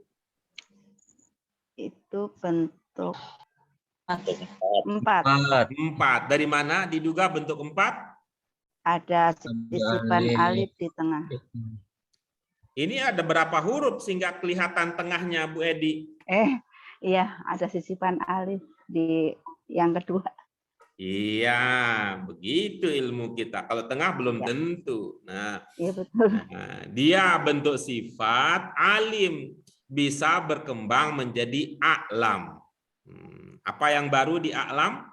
Itu bentuk 4. 4. Dari mana diduga bentuk 4? Ada sisipan alif di tengah. Ini ada berapa huruf sehingga kelihatan tengahnya Bu Edi? Iya, ada sisipan alif di yang kedua. Iya, begitu ilmu kita. Kalau tengah belum tentu. Nah, iya betul. Nah, dia bentuk sifat alim bisa berkembang menjadi a'lam. Apa yang baru di a'lam?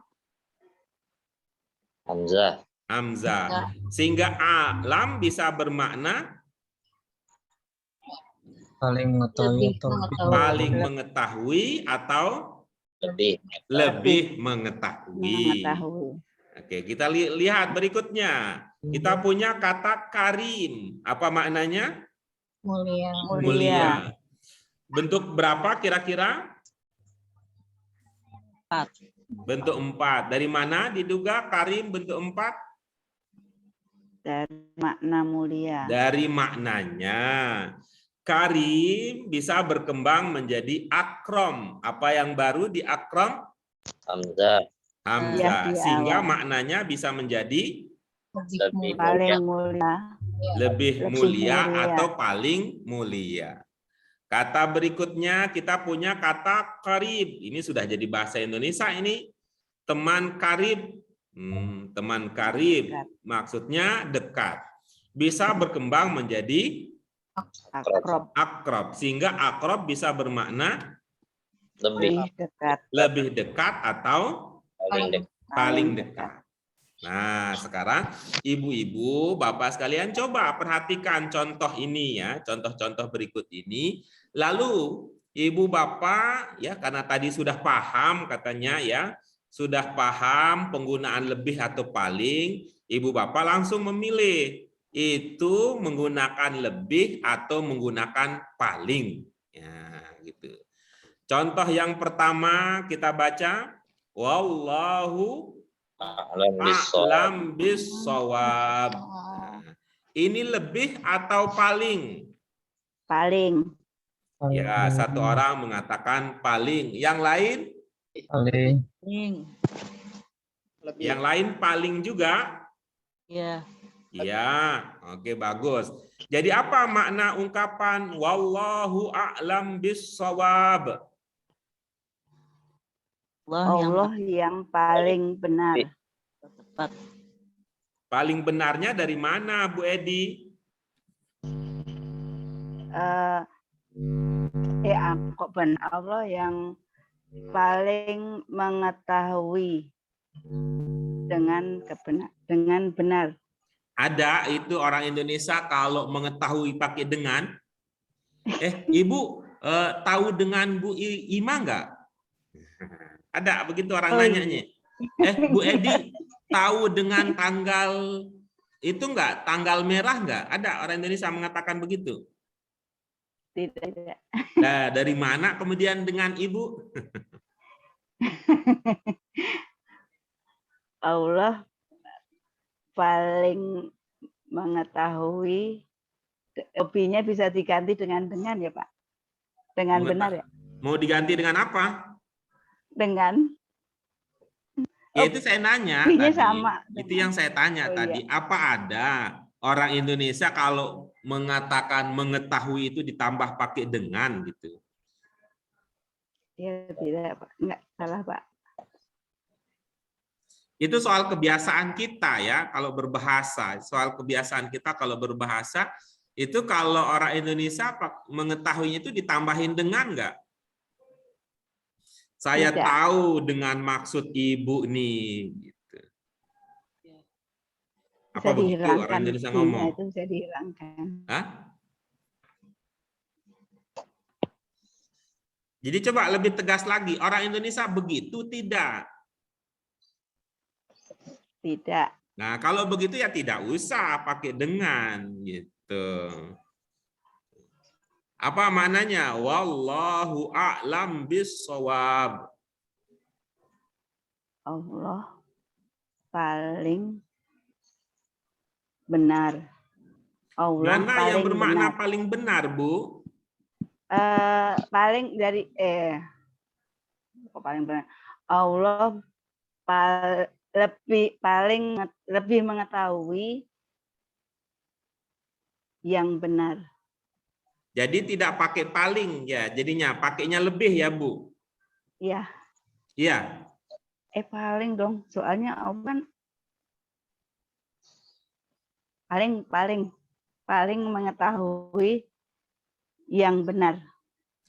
Hamzah. Hamzah. Sehingga a'lam bisa bermakna Paling mengetahui Lebih atau lebih mengetahui. paling mengetahui atau Lebih. lebih mengetahui. Mengetahui. Oke, kita lihat berikutnya. Kita punya kata karim. Apa maknanya? Mulia. Mulia. Bentuk berapa kira-kira? 4. Bentuk 4. Dari mana diduga karim bentuk 4? Dari makna mulia. Dari maknanya. Karim bisa berkembang menjadi akrom. Apa yang baru di akrom? Hamzah. Hamzah. di Sehingga awal. maknanya bisa menjadi Lebih Paling mulia. mulia. lebih Lebih mulia mulia. atau paling mulia. Kata berikutnya kita punya kata karib. Ini sudah jadi bahasa Indonesia ini. Teman karib. Teman karib. Dekat. Maksudnya dekat. Bisa berkembang menjadi Akrob. akrob. Sehingga akrob bisa bermakna Lebih. lebih dekat atau Paling dekat. paling dekat. Nah, sekarang ibu-ibu, bapak sekalian coba perhatikan contoh ini ya, contoh-contoh berikut ini. Lalu ibu bapak ya, karena tadi sudah paham katanya ya, sudah paham penggunaan lebih atau paling, ibu bapak langsung memilih itu menggunakan lebih atau menggunakan paling. Ya, gitu. Contoh yang pertama kita baca, wallahu a'lam bis-shawab. Nah, ini lebih atau paling? Paling. Ya, satu orang mengatakan paling. Yang lain? paling Yang lain paling juga? Ya. Ya, oke bagus. Jadi apa makna ungkapan wallahu a'lam bis-shawab? Allah yang paling benar. tepat. Paling benarnya dari mana, Bu Edi? Kok benar Allah yang paling mengetahui dengan benar. Ada itu orang Indonesia kalau mengetahui pakai dengan. Ibu tahu dengan Bu Ima enggak? Ada begitu orang nanyanya. Bu Edi tahu dengan tanggal itu enggak? Tanggal merah enggak? Ada orang Indonesia mengatakan begitu. Tidak. Nah, dari mana kemudian dengan Ibu? Allah paling mengetahui, lebihnya bisa diganti dengan ya Pak? Dengan benar ya? Mau diganti dengan apa? Dengan. Ya itu saya nanya Lebihnya tadi. sama. Itu yang saya tanya tadi. Iya. Apa ada orang Indonesia kalau mengatakan mengetahui itu ditambah pakai dengan gitu? Ya tidak Pak, enggak salah Pak. Itu soal kebiasaan kita ya, kalau berbahasa. Soal kebiasaan kita kalau berbahasa, itu kalau orang Indonesia mengetahuinya itu ditambahin dengan enggak? Saya Tidak. tahu dengan maksud Ibu nih. Gitu. Apa Bisa begitu orang dihilangkan. Indonesia ngomong? Itu bisa dihilangkan. Hah? Jadi coba lebih tegas lagi, orang Indonesia begitu tidak? Tidak. Nah, kalau begitu ya tidak usah pakai dengan gitu. Apa maknanya? Wallahu a'lam bis-shawab. Allah paling benar. Allah Mana paling yang bermakna benar. paling benar, Bu? Paling dari kok paling benar. Allah lebih mengetahui yang benar. Jadi tidak pakai paling ya, jadinya pakainya lebih ya, Bu? Ya. Iya. Paling dong, soalnya Allah kan paling mengetahui yang benar.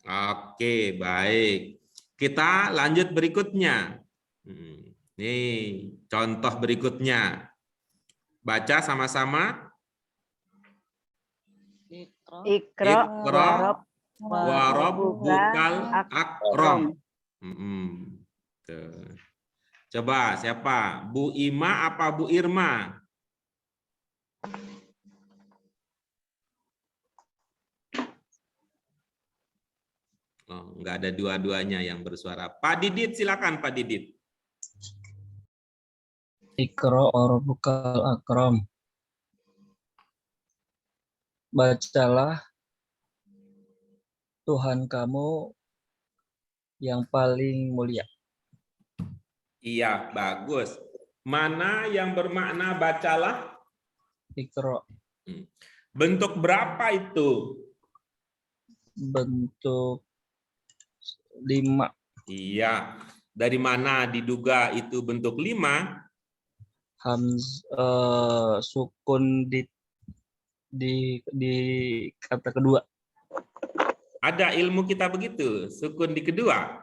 Oke, baik. Kita lanjut berikutnya. Nih, contoh berikutnya. Baca sama-sama. Ikra wa rabbukal akram. Tuh. Coba siapa? Bu Ima apa Bu Irma? Oh, enggak ada dua-duanya yang bersuara. Pak Didit, silakan Pak Didit. Iqra rabbukal akram. Bacalah Tuhan kamu yang paling mulia. Iya, bagus. Mana yang bermakna bacalah? Iqra. Bentuk berapa itu? Bentuk 5. Iya. Dari mana diduga itu bentuk 5? Sukun di kata kedua. Ada ilmu kita begitu, sukun di kedua.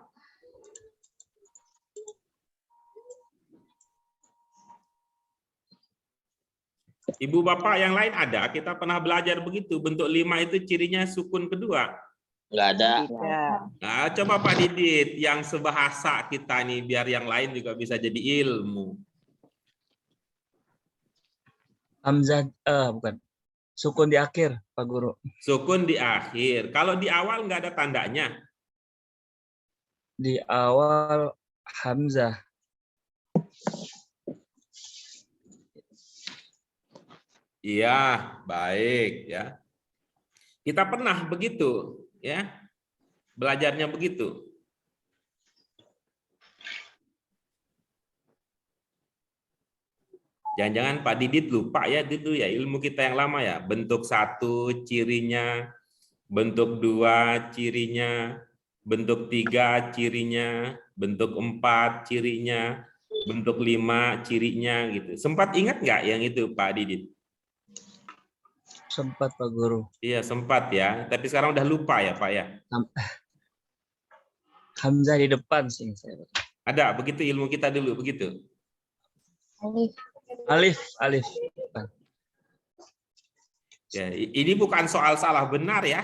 Ibu bapak yang lain ada, kita pernah belajar begitu, bentuk 5 itu cirinya sukun kedua. Nggak ada. Nah, coba Pak Didit yang sebahasa kita nih biar yang lain juga bisa jadi ilmu. Hamzah bukan. Sukun di akhir, Pak Guru. Sukun di akhir. Kalau di awal nggak ada tandanya. Di awal hamzah. Iya, baik ya. Kita pernah begitu, ya. Belajarnya begitu. Jangan-jangan Pak Didit lupa ya dulu ya ilmu kita yang lama ya. Bentuk 1 cirinya, bentuk 2 cirinya, bentuk 3 cirinya, bentuk 4 cirinya, bentuk 5 cirinya gitu. Sempat ingat nggak yang itu Pak Didit? Sempat Pak Guru. Iya sempat ya. Tapi sekarang udah lupa ya Pak ya. Hamzah di depan sih saya. Ada begitu ilmu kita dulu begitu. Alif. Ya, ini bukan soal salah benar ya.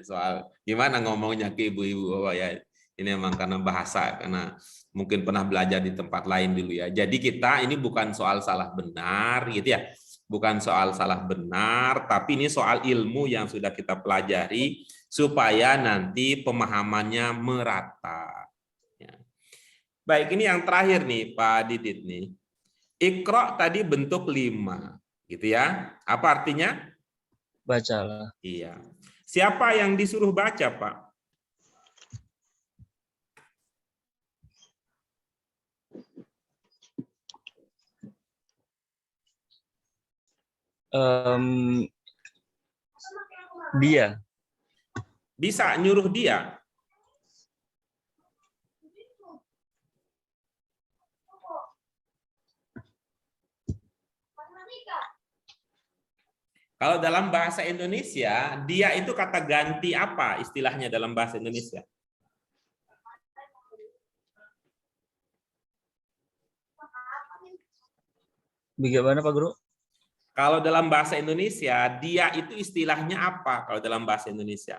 Soal gimana ngomongnya ke ibu-ibu Bapak ya. Ini memang karena bahasa, karena mungkin pernah belajar di tempat lain dulu ya. Jadi kita ini bukan soal salah benar gitu ya. Bukan soal salah benar, tapi ini soal ilmu yang sudah kita pelajari supaya nanti pemahamannya merata. Ya. Baik, ini yang terakhir nih Pak Didit nih. Iqra tadi bentuk 5, gitu ya. Apa artinya? Bacalah. Iya. Siapa yang disuruh baca, Pak? Dia. Bisa nyuruh dia. Kalau dalam bahasa Indonesia, dia itu kata ganti apa istilahnya dalam bahasa Indonesia? Bagaimana Pak Guru? Kalau dalam bahasa Indonesia, dia itu istilahnya apa kalau dalam bahasa Indonesia?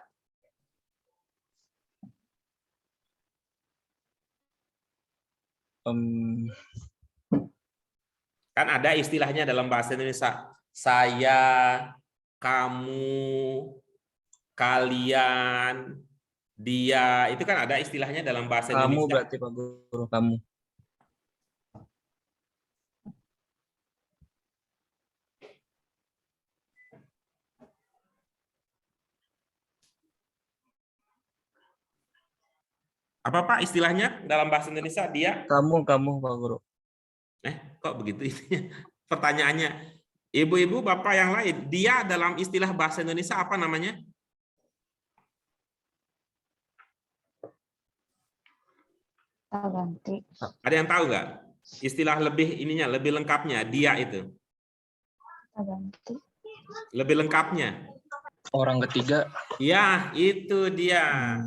Kan ada istilahnya dalam bahasa Indonesia. Saya, kamu, kalian, dia, itu kan ada istilahnya dalam bahasa Indonesia. Kamu berarti Pak Guru, kamu. Apa Pak istilahnya dalam bahasa Indonesia dia? Kamu Pak Guru. Kok begitu intinya? Pertanyaannya. Ibu-ibu, bapak yang lain, dia dalam istilah bahasa Indonesia apa namanya? Ganti. Ada yang tahu nggak? Istilah lebih ininya, lebih lengkapnya, dia itu. Ganti. Lebih lengkapnya. Orang ketiga. Ya, itu dia.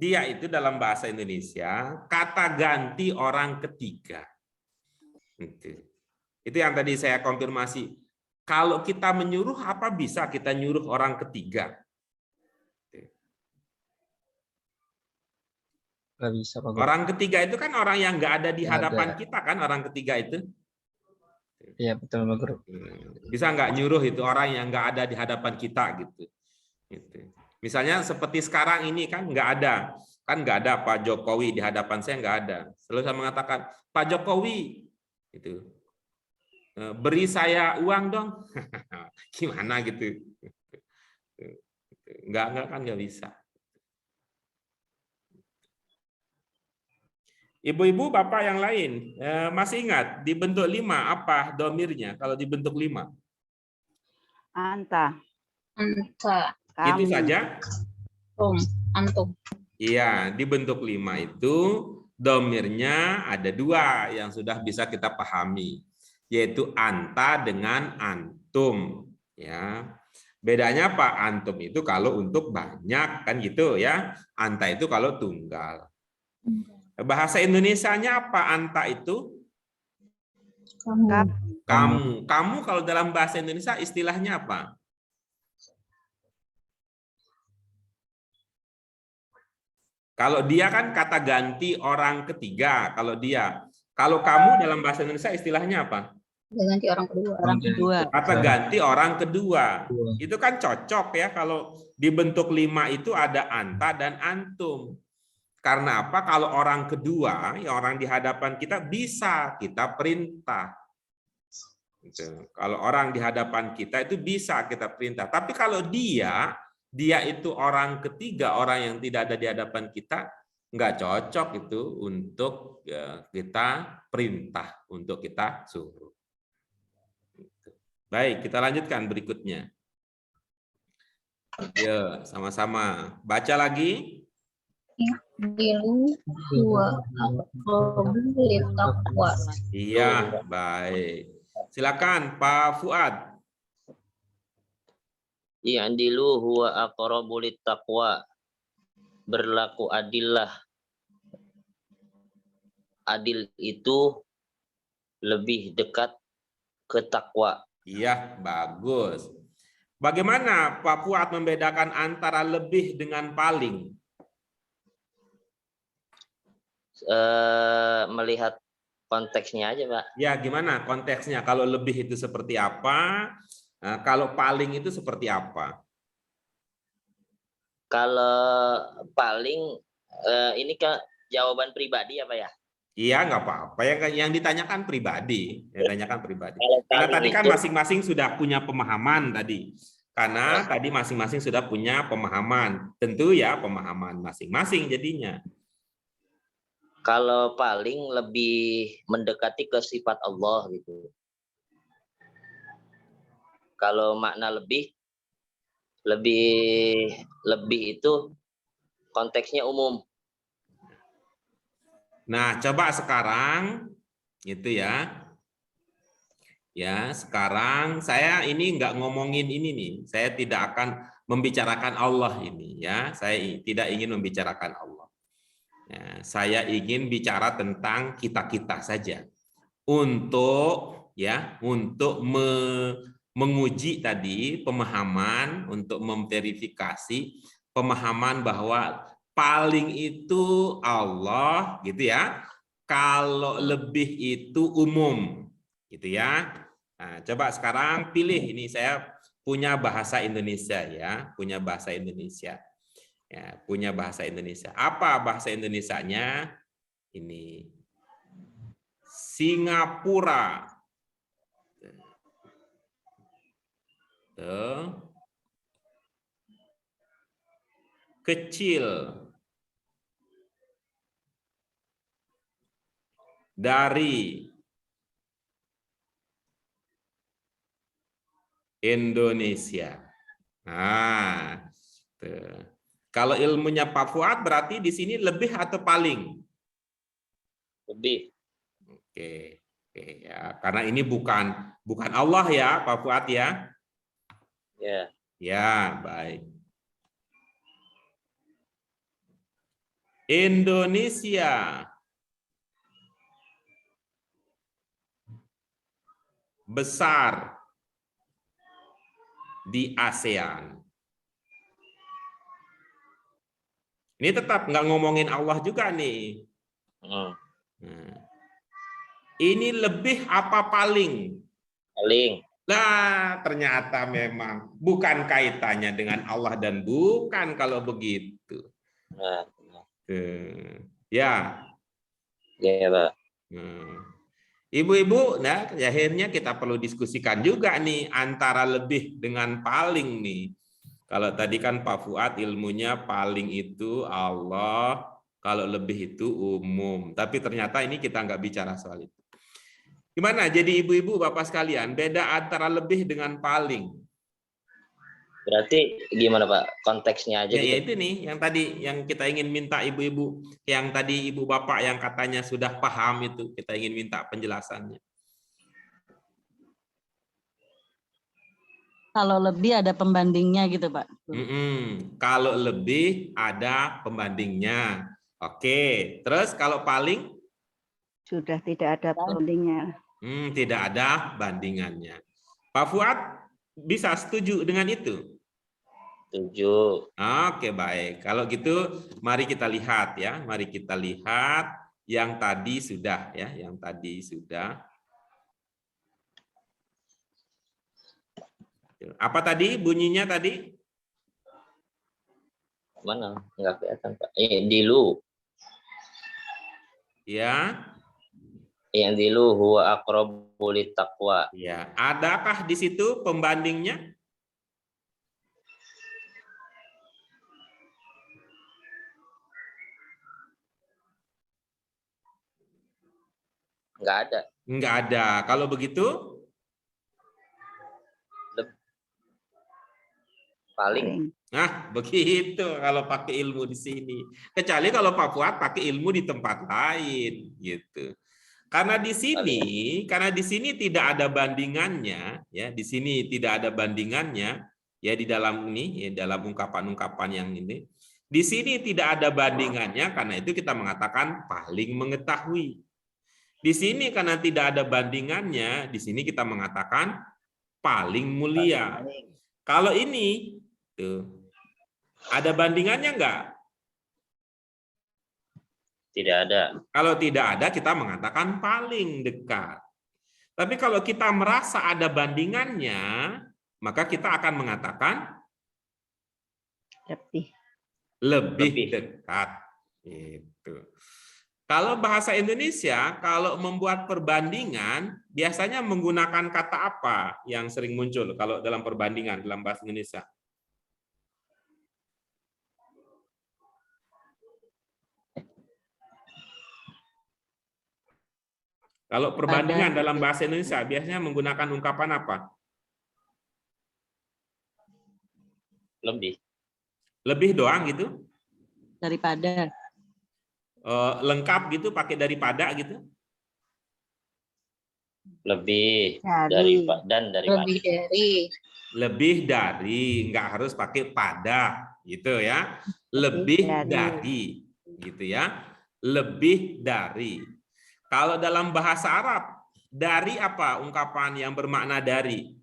dia itu dalam bahasa Indonesia kata ganti orang ketiga. Itu yang tadi saya konfirmasi. Kalau kita menyuruh, apa bisa kita nyuruh orang ketiga? Nggak bisa, Pak Guru. Orang ketiga itu kan orang yang nggak ada di Nggak hadapan ada. kita kan, orang ketiga itu. Iya, betul, Pak Guru. Bisa nggak nyuruh itu orang yang nggak ada di hadapan kita gitu. Misalnya seperti sekarang ini kan nggak ada Pak Jokowi di hadapan saya, nggak ada. Selalu saya mengatakan, Pak Jokowi itu beri saya uang dong. Gimana gitu? Nggak kan nggak bisa. Ibu-ibu, bapak yang lain masih ingat dibentuk 5 apa domirnya kalau dibentuk 5? Anta. Anta. Itu Kamu. saja? Antum. Iya, dibentuk 5 itu domirnya ada 2 yang sudah bisa kita pahami, yaitu anta dengan antum. Ya, bedanya apa? Antum itu kalau untuk banyak kan gitu ya, anta itu kalau tunggal. Bahasa Indonesianya apa anta itu? Kamu. Kamu kalau dalam bahasa Indonesia istilahnya apa? Kalau dia kan kata ganti orang ketiga. Kalau kamu dalam bahasa Indonesia istilahnya apa? Ganti orang kedua. Orang kedua. Kata ganti orang kedua. Itu kan cocok ya kalau dibentuk 5 itu ada anta dan antum. Karena apa? Kalau orang kedua, ya orang di hadapan kita bisa kita perintah. Kalau orang di hadapan kita itu bisa kita perintah. Tapi kalau dia itu orang ketiga, orang yang tidak ada di hadapan kita, nggak cocok itu untuk kita perintah, untuk kita suruh. Baik, kita lanjutkan berikutnya. Ya, sama-sama. Baca lagi. Dilu huwa aqrabu littaqwa. Iya, baik. Silakan Pak Fuad. I'dilu huwa aqrabu littaqwa. Berlaku adillah. Adil itu lebih dekat ke takwa. Iya, bagus. Bagaimana Pak Fuad membedakan antara lebih dengan paling? Melihat konteksnya aja, Pak. Ya, gimana konteksnya? Kalau lebih itu seperti apa? Nah, kalau paling itu seperti apa? Kalau paling ini ke jawaban pribadi ya, Pak ya? Iya, nggak apa-apa. Yang ditanyakan pribadi. Kalau Karena paling tadi kan itu- masing-masing sudah punya pemahaman tadi. Karena tadi masing-masing sudah punya pemahaman. Tentu ya pemahaman masing-masing jadinya. Kalau paling lebih mendekati ke sifat Allah gitu. Kalau makna lebih itu konteksnya umum. Nah, coba sekarang gitu ya. Ya, sekarang saya ini nggak ngomongin ini nih. Saya tidak akan membicarakan Allah ini ya. Saya tidak ingin membicarakan Allah. Ya, saya ingin bicara tentang kita-kita saja. Untuk menguji tadi pemahaman, untuk memverifikasi pemahaman bahwa paling itu Allah gitu ya. Kalau lebih itu umum gitu ya. Nah, coba sekarang pilih, ini saya punya bahasa Indonesia ya, punya bahasa Indonesia. Ya, punya bahasa Indonesia. Apa bahasa Indonesianya? Ini Singapura. Tuh. Kecil. Dari Indonesia. Nah, tuh. Kalau ilmunya Pak Fuad berarti di sini lebih atau paling? Lebih. Oke ya, karena ini bukan Allah ya, Pak Fuad ya. Ya. Ya, baik. Indonesia besar di ASEAN. Ini tetap nggak ngomongin Allah juga nih. Nah, ini lebih apa paling? Paling. Nah, ternyata memang bukan kaitannya dengan Allah dan bukan kalau begitu. Nah, Ya. ya, Pak. Ibu-ibu, nah akhirnya kita perlu diskusikan juga nih antara lebih dengan paling nih. Kalau tadi kan Pak Fuad ilmunya paling itu Allah, kalau lebih itu umum. Tapi ternyata ini kita nggak bicara soal itu. Gimana? Jadi ibu-ibu, bapak sekalian, beda antara lebih dengan paling. Berarti gimana Pak? Konteksnya aja Ya, gitu. ya itu nih yang tadi yang kita ingin minta ibu-ibu, yang tadi ibu bapak yang katanya sudah paham itu, kita ingin minta penjelasannya. Kalau lebih ada pembandingnya gitu, Pak. Kalau lebih ada pembandingnya. Oke, terus kalau paling? Sudah tidak ada bandingnya. Tidak ada bandingannya. Pak Fuad bisa setuju dengan itu? Setuju. Oke, baik. Kalau gitu mari kita lihat ya. Mari kita lihat yang tadi sudah ya, yang tadi sudah. Apa tadi bunyinya tadi? Mana? Enggak kelihatan Pak. Dilu. Ya. Yang dilu huwa aqrabu littaqwa. Ya, adakah di situ pembandingnya? Enggak ada. Enggak ada. Kalau begitu? Paling. Nah, begitu kalau pakai ilmu di sini. Kecuali kalau Pak Fuad pakai ilmu di tempat lain, gitu. Karena di sini tidak ada bandingannya, ya. Di sini tidak ada bandingannya, ya di dalam ini, ya dalam ungkapan-ungkapan yang ini. Di sini tidak ada bandingannya, karena itu kita mengatakan paling mengetahui. Di sini karena tidak ada bandingannya, di sini kita mengatakan paling mulia. Kalau ini tuh ada bandingannya enggak? Tidak ada. Kalau tidak ada kita mengatakan paling dekat. Tapi kalau kita merasa ada bandingannya, maka kita akan mengatakan lebih dekat. Itu. Kalau bahasa Indonesia, kalau membuat perbandingan, biasanya menggunakan kata apa yang sering muncul kalau dalam perbandingan dalam bahasa Indonesia? Kalau perbandingan dalam bahasa Indonesia, biasanya menggunakan ungkapan apa? Lebih. Lebih doang gitu? Daripada. Lengkap gitu, pakai daripada gitu? Lebih dari dan daripada. Lebih dari. Lebih dari, nggak harus pakai pada gitu ya. Lebih dari gitu ya. Lebih dari. Kalau dalam bahasa Arab, dari apa ungkapan yang bermakna dari?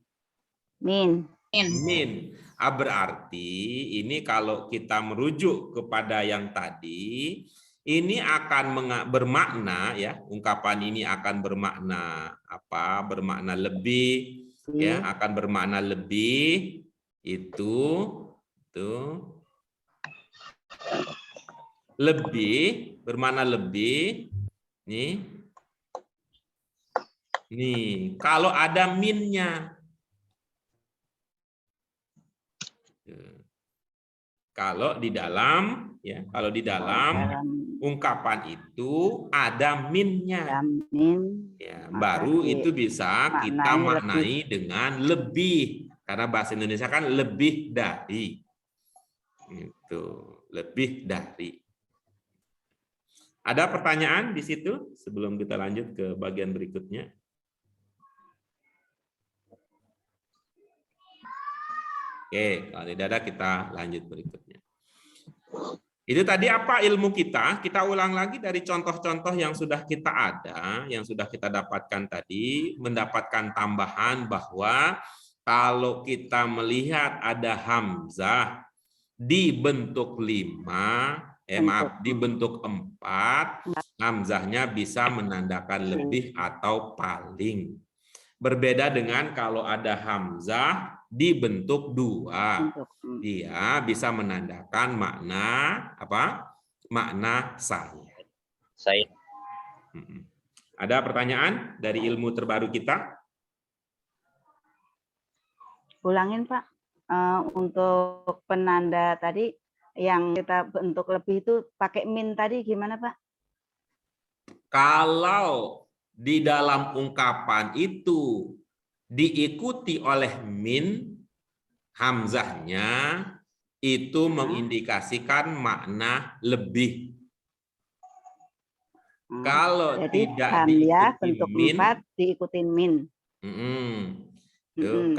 Min. Min. Berarti ini kalau kita merujuk kepada yang tadi, ini akan bermakna ya, ungkapan ini akan bermakna apa? Bermakna lebih ya, akan bermakna lebih itu lebih bermakna lebih nih kalau ada minnya. Kalau di dalam ya, kalau di dalam ungkapan itu ada minnya. Ya, baru itu bisa kita maknai dengan lebih. Karena bahasa Indonesia kan lebih dari. Itu, lebih dari. Ada pertanyaan di situ sebelum kita lanjut ke bagian berikutnya? Oke, kalau tidak ada kita lanjut berikutnya. Itu tadi apa ilmu kita? Kita ulang lagi dari contoh-contoh yang sudah kita ada, yang sudah kita dapatkan tadi, mendapatkan tambahan bahwa kalau kita melihat ada hamzah di bentuk 5, di bentuk 4, hamzahnya bisa menandakan lebih atau paling. Berbeda dengan kalau ada hamzah di bentuk 2, dia bisa menandakan makna apa? Makna saya. Ada pertanyaan dari ilmu terbaru kita? Ulangin Pak, untuk penanda tadi yang kita bentuk lebih itu pakai min tadi gimana Pak? Kalau di dalam ungkapan itu diikuti oleh min, hamzahnya itu mengindikasikan makna lebih. Kalau jadi tidak hamzah diikuti bentuk min, 4 diikutin min.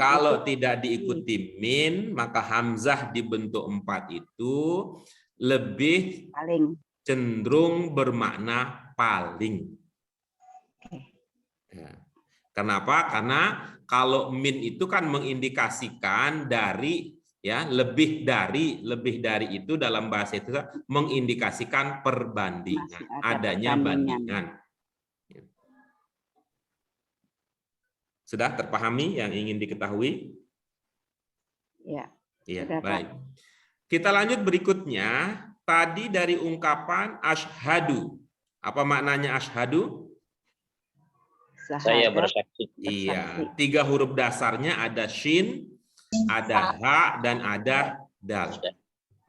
Kalau tidak diikuti min, maka hamzah di bentuk 4 itu lebih paling cenderung bermakna paling. Ya. Kenapa? Karena kalau min itu kan mengindikasikan dari, ya, lebih dari itu dalam bahasa itu mengindikasikan perbandingan, adanya bandingan. Sudah terpahami yang ingin diketahui? Ya. Iya, sudah, baik. Pak. Kita lanjut berikutnya. Tadi dari ungkapan asyhadu. Apa maknanya asyhadu? Saya bersaksi. Iya, 3 huruf dasarnya ada shin, ada ha, dan ada dal.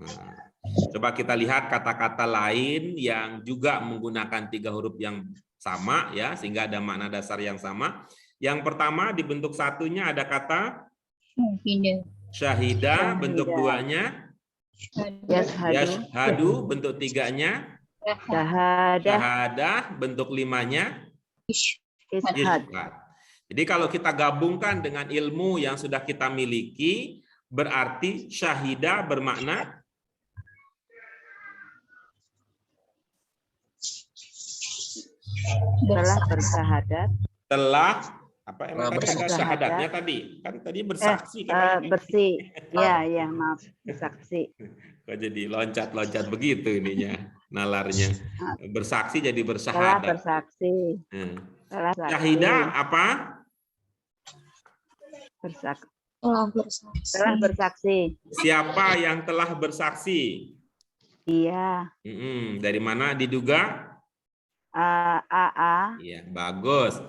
Nah, coba kita lihat kata-kata lain yang juga menggunakan 3 huruf yang sama, ya, sehingga ada makna dasar yang sama. Yang pertama di bentuk satunya ada kata syahida, bentuk 2-nya yashhadu, bentuk 3-nya syahadah, bentuk 5-nya ishhad. Jadi kalau kita gabungkan dengan ilmu yang sudah kita miliki, berarti syahida bermakna telah bersyahadat. Telah apa emang tadi ada syahadatnya tadi? Kan tadi bersaksi kan? Bersih. Ya, maaf, bersaksi. Kok jadi loncat-loncat begitu ininya, nalarnya. Bersaksi jadi Telah bersyahadat. bersaksi. Syahidah apa? Telah bersaksi. Siapa yang telah bersaksi? Iya. Dari mana diduga? AA. Iya, bagus.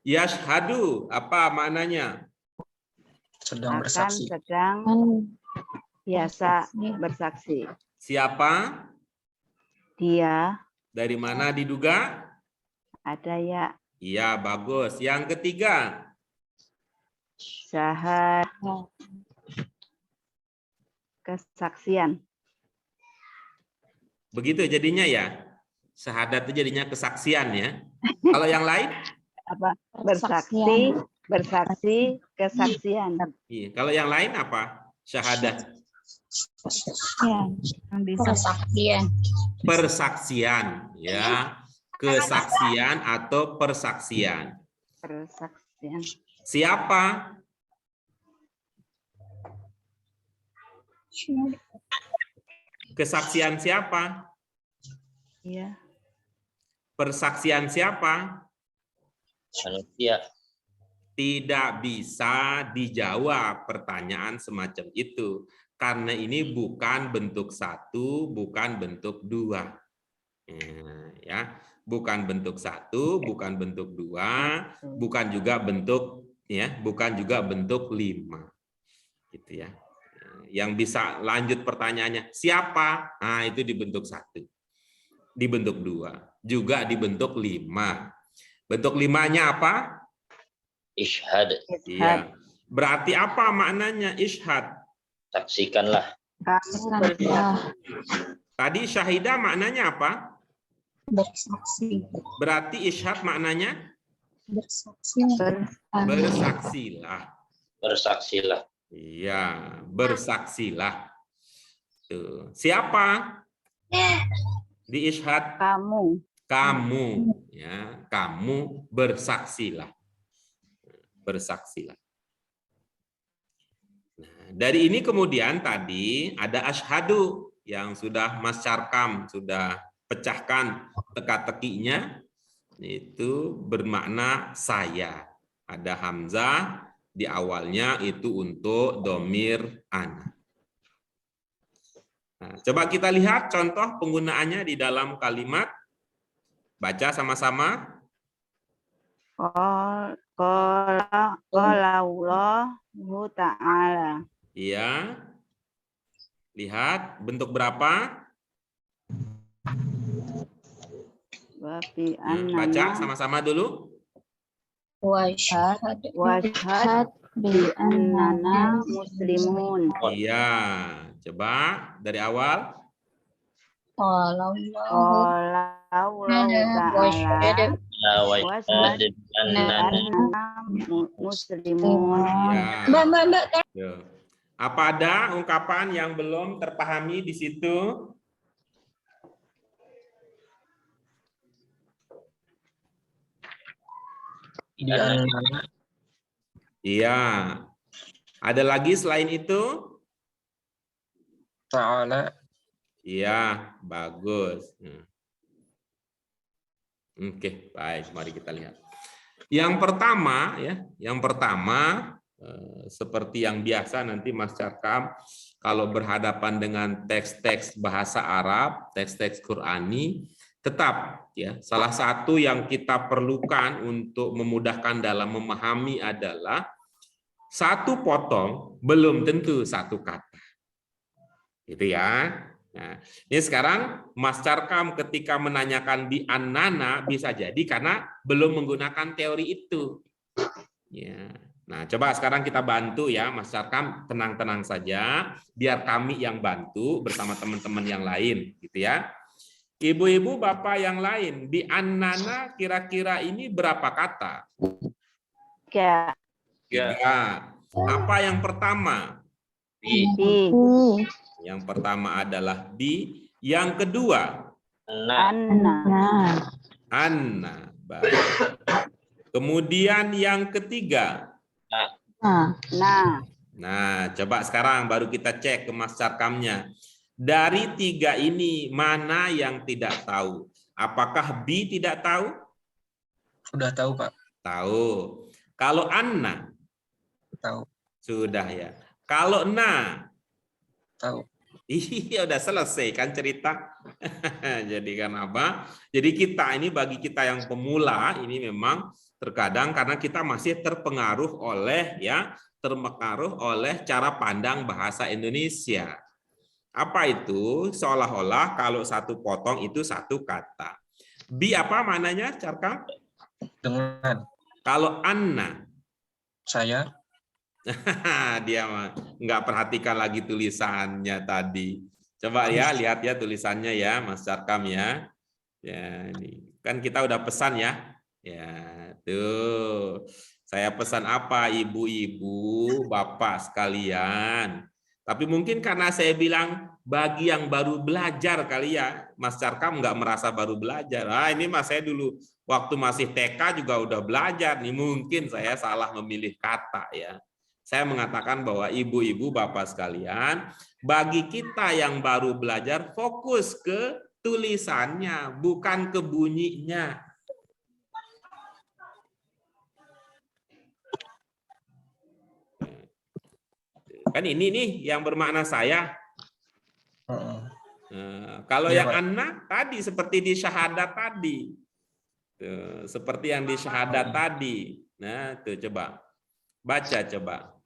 Yashhadu apa maknanya? Sedang bersaksi. Sedang biasa bersaksi. Siapa? Dia. Dari mana diduga? Ada ya. Iya, bagus. Yang ketiga? Syahadat. Kesaksian. Begitu jadinya ya? Syahadat itu jadinya kesaksian ya. Kalau yang lain? Apa? Bersaksi, kesaksian. Iya. Kalau yang lain apa? Syahadat. Persaksian, ya. Kesaksian atau persaksian. Persaksian. Siapa? Kesaksian siapa? Iya. Persaksian siapa? Manusia. Tidak bisa dijawab pertanyaan semacam itu. Karena ini bukan bentuk 1, bukan bentuk 2. Ya, bukan bentuk 1, bukan bentuk 2, bukan juga bentuk 5. Gitu ya. Yang bisa lanjut pertanyaannya, siapa? Nah, itu di bentuk 1. Di bentuk 2, juga di bentuk 5. Bentuk 5-nya apa? Ishhad. Iya. Berarti apa maknanya ishhad? Saksikanlah. Tadi syahidah maknanya apa? Bersaksi. Berarti ishhad maknanya? Bersaksilah. Bersaksilah. Iya, bersaksilah. Tuh. Siapa? Di ishad Kamu. kamu, ya, kamu bersaksilah. Bersaksilah. Nah, dari ini kemudian tadi ada asyhadu yang sudah Mas Syarkam sudah pecahkan teka-tekinya, itu bermakna saya. Ada hamzah di awalnya itu untuk domir ana. Nah, coba kita lihat contoh penggunaannya di dalam kalimat. Baca sama-sama. Qala Allahu ta'ala. Iya. Lihat bentuk berapa? Wa fi Baca annana sama-sama dulu. Washhad washhad bi annana muslimun. Iya. Coba dari awal. Qala Allahu Qala Allahu ta'ala Washhad annana muslimun. Iya. Mbak. Tuh. Apa ada ungkapan yang belum terpahami di situ? Di annana Iya. Ada lagi selain itu? ta'ala Iya, bagus. Oke, baik. Mari kita lihat. Yang pertama, ya, seperti yang biasa nanti Mas Syarkam kalau berhadapan dengan teks-teks bahasa Arab, teks-teks Qurani, tetap ya salah satu yang kita perlukan untuk memudahkan dalam memahami adalah satu potong belum tentu satu kata. Gitu ya. Nah, ini sekarang Mas Syarkam ketika menanyakan di annana bisa jadi karena belum menggunakan teori itu. Ya. Nah, coba sekarang kita bantu ya, Mas Syarkam, tenang-tenang saja, biar kami yang bantu bersama teman-teman yang lain, gitu ya. Ibu-ibu, bapak yang lain, di annana kira-kira ini berapa kata? 3. 3. Apa yang pertama? Bi. Yang pertama adalah bi. Yang kedua? Anna. Baik. Kemudian yang ketiga? Nah, coba sekarang baru kita cek ke Mas Syarkamnya. Dari 3 ini mana yang tidak tahu? Apakah bi tidak tahu? sudah tahu, Pak. Tahu. Kalau anna? Tahu. Sudah ya. Kalau na? Tahu. Iya, udah selesai kan cerita. Jadi kan apa? Jadi kita ini bagi kita yang pemula ini memang terkadang karena kita masih terpengaruh oleh cara pandang bahasa Indonesia. Apa itu? Seolah-olah kalau satu potong itu satu kata. Bi apa mananya, Syarkam? Dengan Kalau anna? saya. Dia nggak perhatikan lagi tulisannya tadi. Coba ya, lihat ya tulisannya ya, Mas Syarkam ya. Ya, ini kan kita udah pesan ya. Ya, tuh. Saya pesan apa, ibu-ibu, bapak sekalian. Tapi mungkin karena saya bilang bagi yang baru belajar kali ya, Mas Syarkam nggak merasa baru belajar. Ah, ini Mas saya dulu waktu masih TK juga udah belajar. Nih mungkin saya salah memilih kata ya. Saya mengatakan bahwa ibu-ibu, bapak sekalian, bagi kita yang baru belajar, fokus ke tulisannya, bukan ke bunyinya. Kan ini nih yang bermakna saya. Kalau Ya, yang Pak. anna tadi seperti di syahadat tadi. Tuh, seperti yang di syahadat tadi. Nah, tuh coba. Baca coba.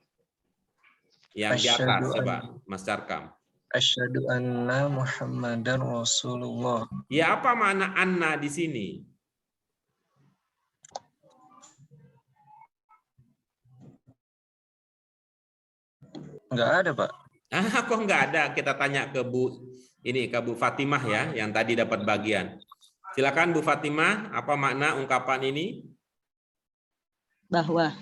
Yang di atas coba, Mas Syarkam. Asyhadu anna Muhammadan Rasulullah. Ya, apa makna anna di sini? Enggak ada, Pak. Kok nggak ada? Kita tanya ke Bu Fatimah ya, yang tadi dapat bagian. Silakan Bu Fatimah, apa makna ungkapan ini? Bahwa.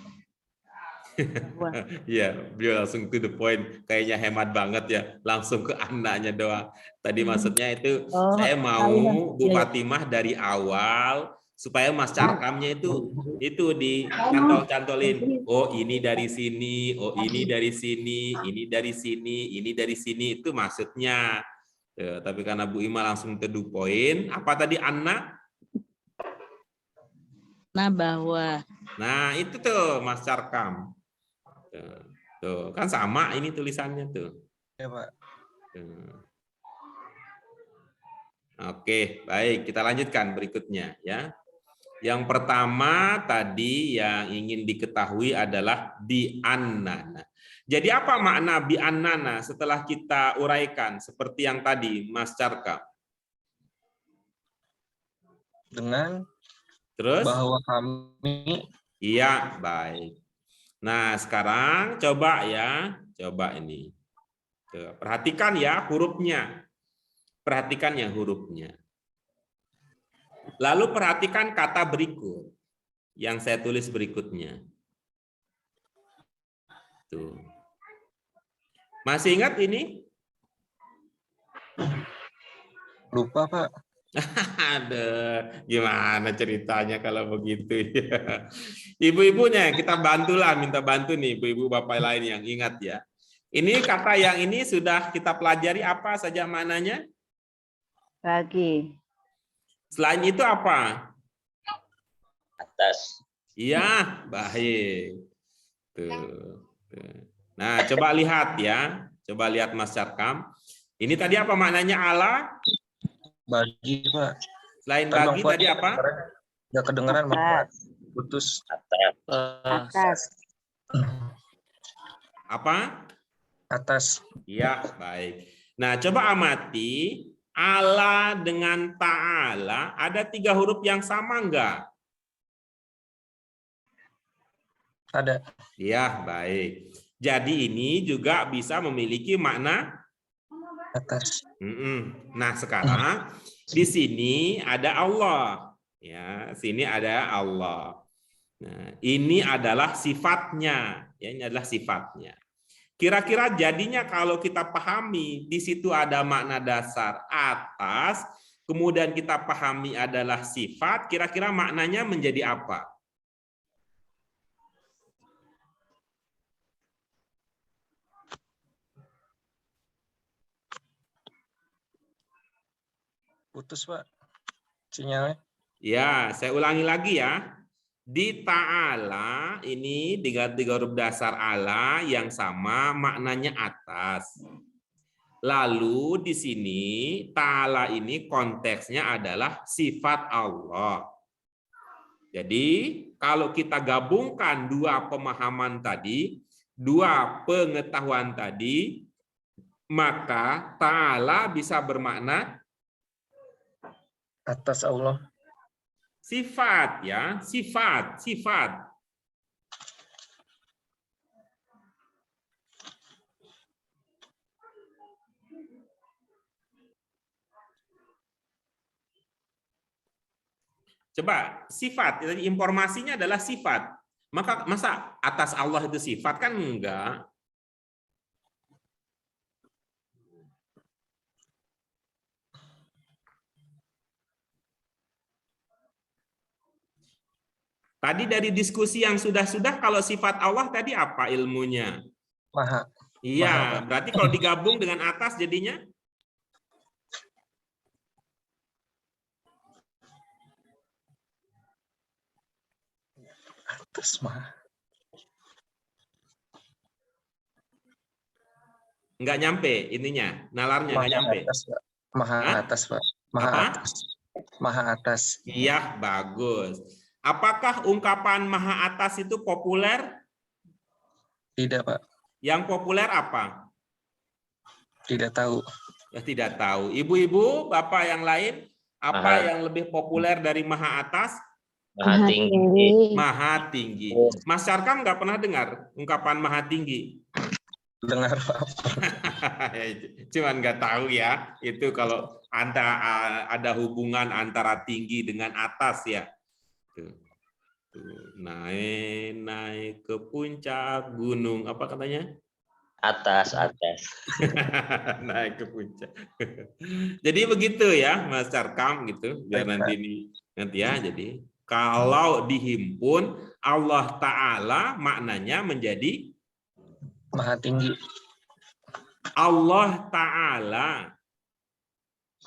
Iya, beliau langsung to the point. Kayaknya hemat banget ya, langsung ke anaknya doang. Tadi maksudnya itu saya mau Bu Fatimah dari awal supaya Mas Carkamnya itu dicantol-cantolin. Oh, ini dari sini, oh ini dari sini, ini dari sini, ini dari sini, itu maksudnya. Tapi karena Bu Ima langsung to the point, apa tadi anak? Nah, bahwa. Nah, itu tuh Mas Carkam. Tuh, kan sama ini tulisannya tuh. Ya, Pak. Tuh. Oke, baik, kita lanjutkan berikutnya ya. Yang pertama tadi yang ingin diketahui adalah bi'annana. Jadi apa makna bi'annana setelah kita uraikan seperti yang tadi Mas Carkam? Dengan Terus? bahwa kami. Iya, baik. Nah, sekarang coba ya, coba ini. Tuh, perhatikan ya hurufnya. Perhatikan yang hurufnya. Lalu perhatikan kata berikut yang saya tulis berikutnya. Tuh. Masih ingat ini? Lupa, Pak. Ada gimana ceritanya kalau begitu ya. Ibu-ibunya kita bantulah, minta bantu nih ibu-ibu bapak lain yang ingat ya. Ini kata yang ini sudah kita pelajari apa saja maknanya? Bagi. Selain itu apa? Atas. Iya, baik. Tuh. Nah, coba lihat ya. Coba lihat Mas Carkam. Ini tadi apa maknanya ala? Bagi, Pak. Selain bagi tadi apa? Nggak kedengeran, Pak. Putus. Atas. Apa? Atas. Iya, baik. Nah, coba amati ala dengan ta'ala ada 3 huruf yang sama enggak? Ada. Iya, baik. Jadi ini juga bisa memiliki makna Atas. Nah, sekarang di sini ada Allah. Ya, sini ada Allah. Nah, ini adalah sifatnya. Ya, ini adalah sifatnya. Kira-kira jadinya kalau kita pahami di situ ada makna dasar atas, kemudian kita pahami adalah sifat, kira-kira maknanya menjadi apa? Putus, Pak. Sinyalnya. Ya, saya ulangi lagi ya. Di ta'ala ini dengan 3 huruf dasar ala yang sama maknanya atas. Lalu di sini ta'ala ini konteksnya adalah sifat Allah. Jadi kalau kita gabungkan 2 pemahaman tadi, 2 pengetahuan tadi, maka ta'ala bisa bermakna Atas Allah. sifat ya, sifat. Coba sifat, jadi informasinya adalah sifat. Maka masa atas Allah itu sifat kan enggak? Tadi dari diskusi yang sudah-sudah kalau sifat Allah tadi apa ilmunya? Maha. Iya, berarti kalau digabung dengan atas jadinya? Atas, Maha. Enggak nyampe ininya, nalarnya enggak nyampe. Atas, Pak. Maha atas, Pak. Maha Apa? atas. Maha atas. Iya, bagus. Apakah ungkapan maha atas itu populer? Tidak, Pak. Yang populer apa? Tidak tahu. Ya, tidak tahu. Ibu-ibu, bapak yang lain, apa yang lebih populer dari maha atas? Maha tinggi. Maha tinggi. Mas Carkam nggak pernah dengar ungkapan maha tinggi? Dengar, Pak. Cuman nggak tahu ya. Itu kalau ada hubungan antara tinggi dengan atas ya. Naik ke puncak gunung. Apa katanya? Atas. Naik ke puncak. Jadi begitu ya, Mas Carkam gitu. Biar Baik, nanti ya. Jadi kalau dihimpun Allah Ta'ala maknanya menjadi Maha tinggi. Allah Ta'ala.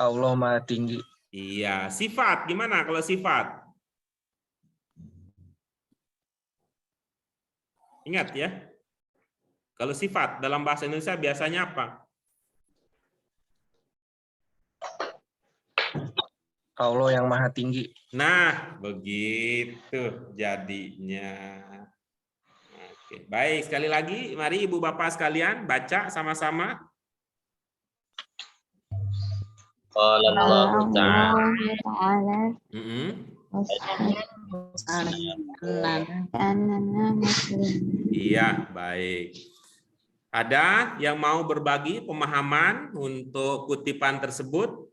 Allah Maha tinggi. Iya, sifat gimana kalau sifat? Ingat ya. Kalau sifat dalam bahasa Indonesia biasanya apa? Allah yang Maha tinggi. Nah, begitu jadinya. Oke, baik, sekali lagi mari Ibu Bapak sekalian baca sama-sama. Qala Allah Ta'ala annana muslim. Iya, baik. Ada yang mau berbagi pemahaman untuk kutipan tersebut?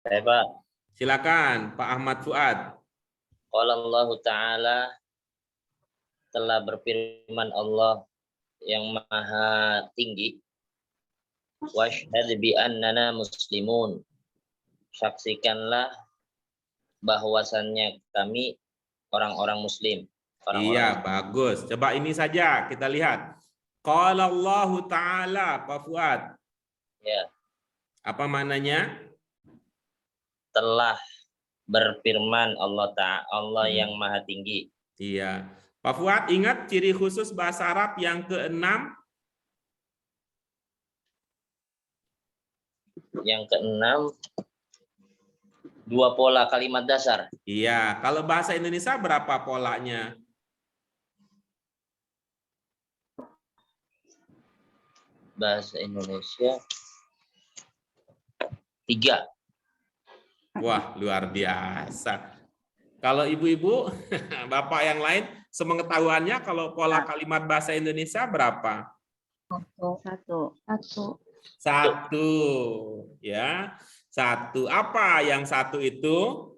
Saya, Pak. Silakan, Pak Ahmad Fuad. Qala Allah Ta'ala, telah berfirman Allah yang Maha Tinggi, washhad bi annana muslimun, saksikanlah bahwasannya kami orang-orang muslim. Iya, bagus. Coba ini saja kita lihat. Qala Allah Ta'ala, Pak Fuad. Ya, Apa maknanya? telah berfirman Allah Ta'ala, Allah yang Maha Tinggi. Iya. Pak Fuad, ingat ciri khusus bahasa Arab yang keenam? Yang keenam, dua pola kalimat dasar. Iya. Kalau bahasa Indonesia berapa polanya? Bahasa Indonesia 3. Wah, luar biasa. Kalau ibu-ibu, bapak yang lain, sepengetahuannya kalau pola kalimat bahasa Indonesia berapa? Satu, ya. Satu. Apa yang satu itu?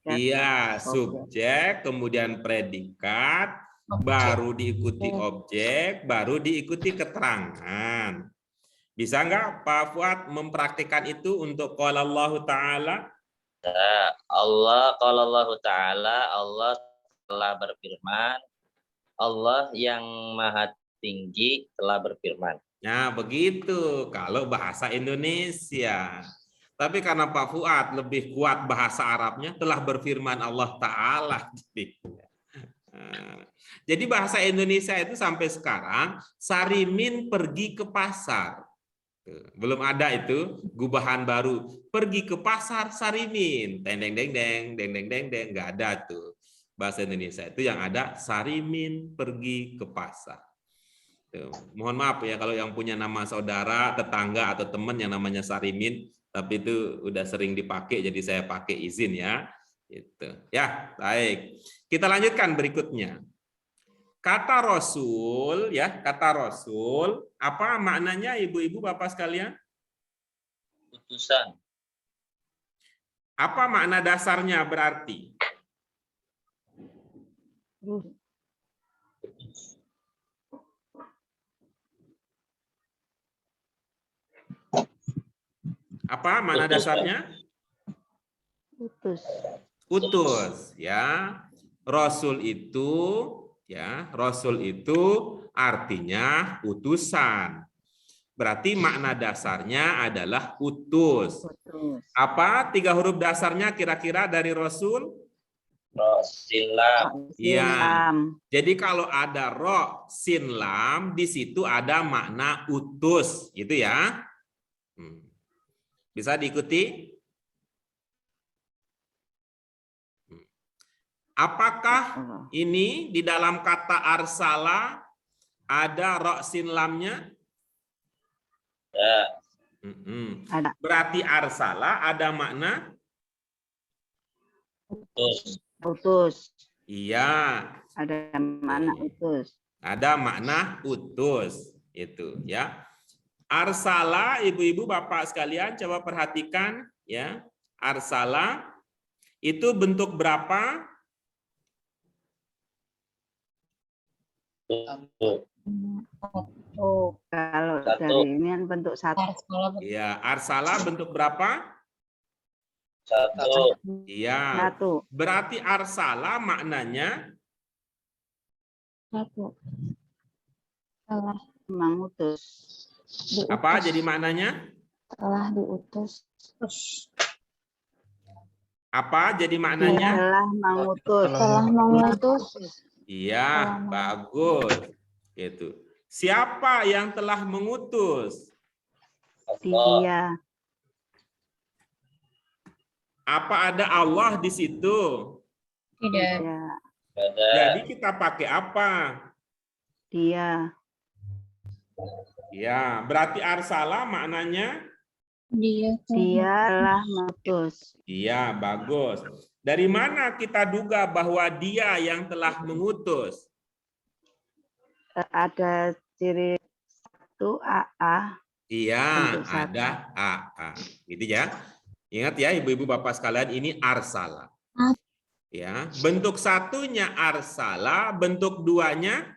Iya, subjek, kemudian predikat, baru diikuti objek, baru diikuti keterangan. Bisa nggak Pak Fuad mempraktikkan itu untuk qala Allah Ta'ala? Qala Allah Ta'ala, Allah telah berfirman, Allah yang Maha Tinggi telah berfirman. Nah, begitu kalau bahasa Indonesia. Tapi karena Pak Fuad lebih kuat bahasa Arabnya, telah berfirman Allah Ta'ala. Jadi bahasa Indonesia itu sampai sekarang, Sarimin pergi ke pasar. Belum ada itu gubahan baru. Pergi ke pasar Sarimin. Deng deng deng deng deng deng deng deng, nggak ada tuh. Bahasa Indonesia itu yang ada Sarimin pergi ke pasar. Tuh. Mohon maaf ya kalau yang punya nama saudara, tetangga atau teman yang namanya Sarimin, tapi itu udah sering dipakai jadi saya pakai izin ya. Gitu. Ya, baik. Kita lanjutkan berikutnya. Kata Rasul, ya, kata Rasul, apa maknanya ibu-ibu bapak sekalian? Utusan. Apa makna dasarnya berarti? Apa makna dasarnya? Utus. Utus, ya. Rasul itu, ya, Rasul itu artinya utusan. Berarti makna dasarnya adalah utus. Apa 3 huruf dasarnya kira-kira dari Rasul? Silam. Iya. Jadi kalau ada ro, sin, lam, di situ ada makna utus, gitu ya. Bisa diikuti? Apakah ini di dalam kata arsala ada ro, sin, lamnya? Ya. Ada. Berarti arsala ada makna Utus. Iya. Ada makna utus. Ada makna utus itu ya. Arsala, ibu-ibu, bapak sekalian, coba perhatikan ya. Arsala itu bentuk berapa? Oh, kalau Satu. dari ini kan bentuk satu. Iya, arsala bentuk berapa? Satu. Iya. Satu. Berarti arsala maknanya Satu. Telah Mengutus. diutus. apa? Jadi maknanya Telah diutus. apa? Jadi maknanya? Telah mengutus. Telah mengutus. Iya, bagus. Gitu. Siapa yang telah mengutus? Dia. Apa ada Allah di situ? Tidak. Ya. Jadi kita pakai apa? Dia. Ya, berarti arsala maknanya? Dia. Dialah mengutus. Iya, bagus. Dari mana kita duga bahwa dia yang telah mengutus? Ada ciri satu AA. Iya, Bentuk satu. ada AA. Gitu ya. Ingat ya, ibu-ibu bapak sekalian, ini arsala. Ya, bentuk satunya arsala, bentuk duanya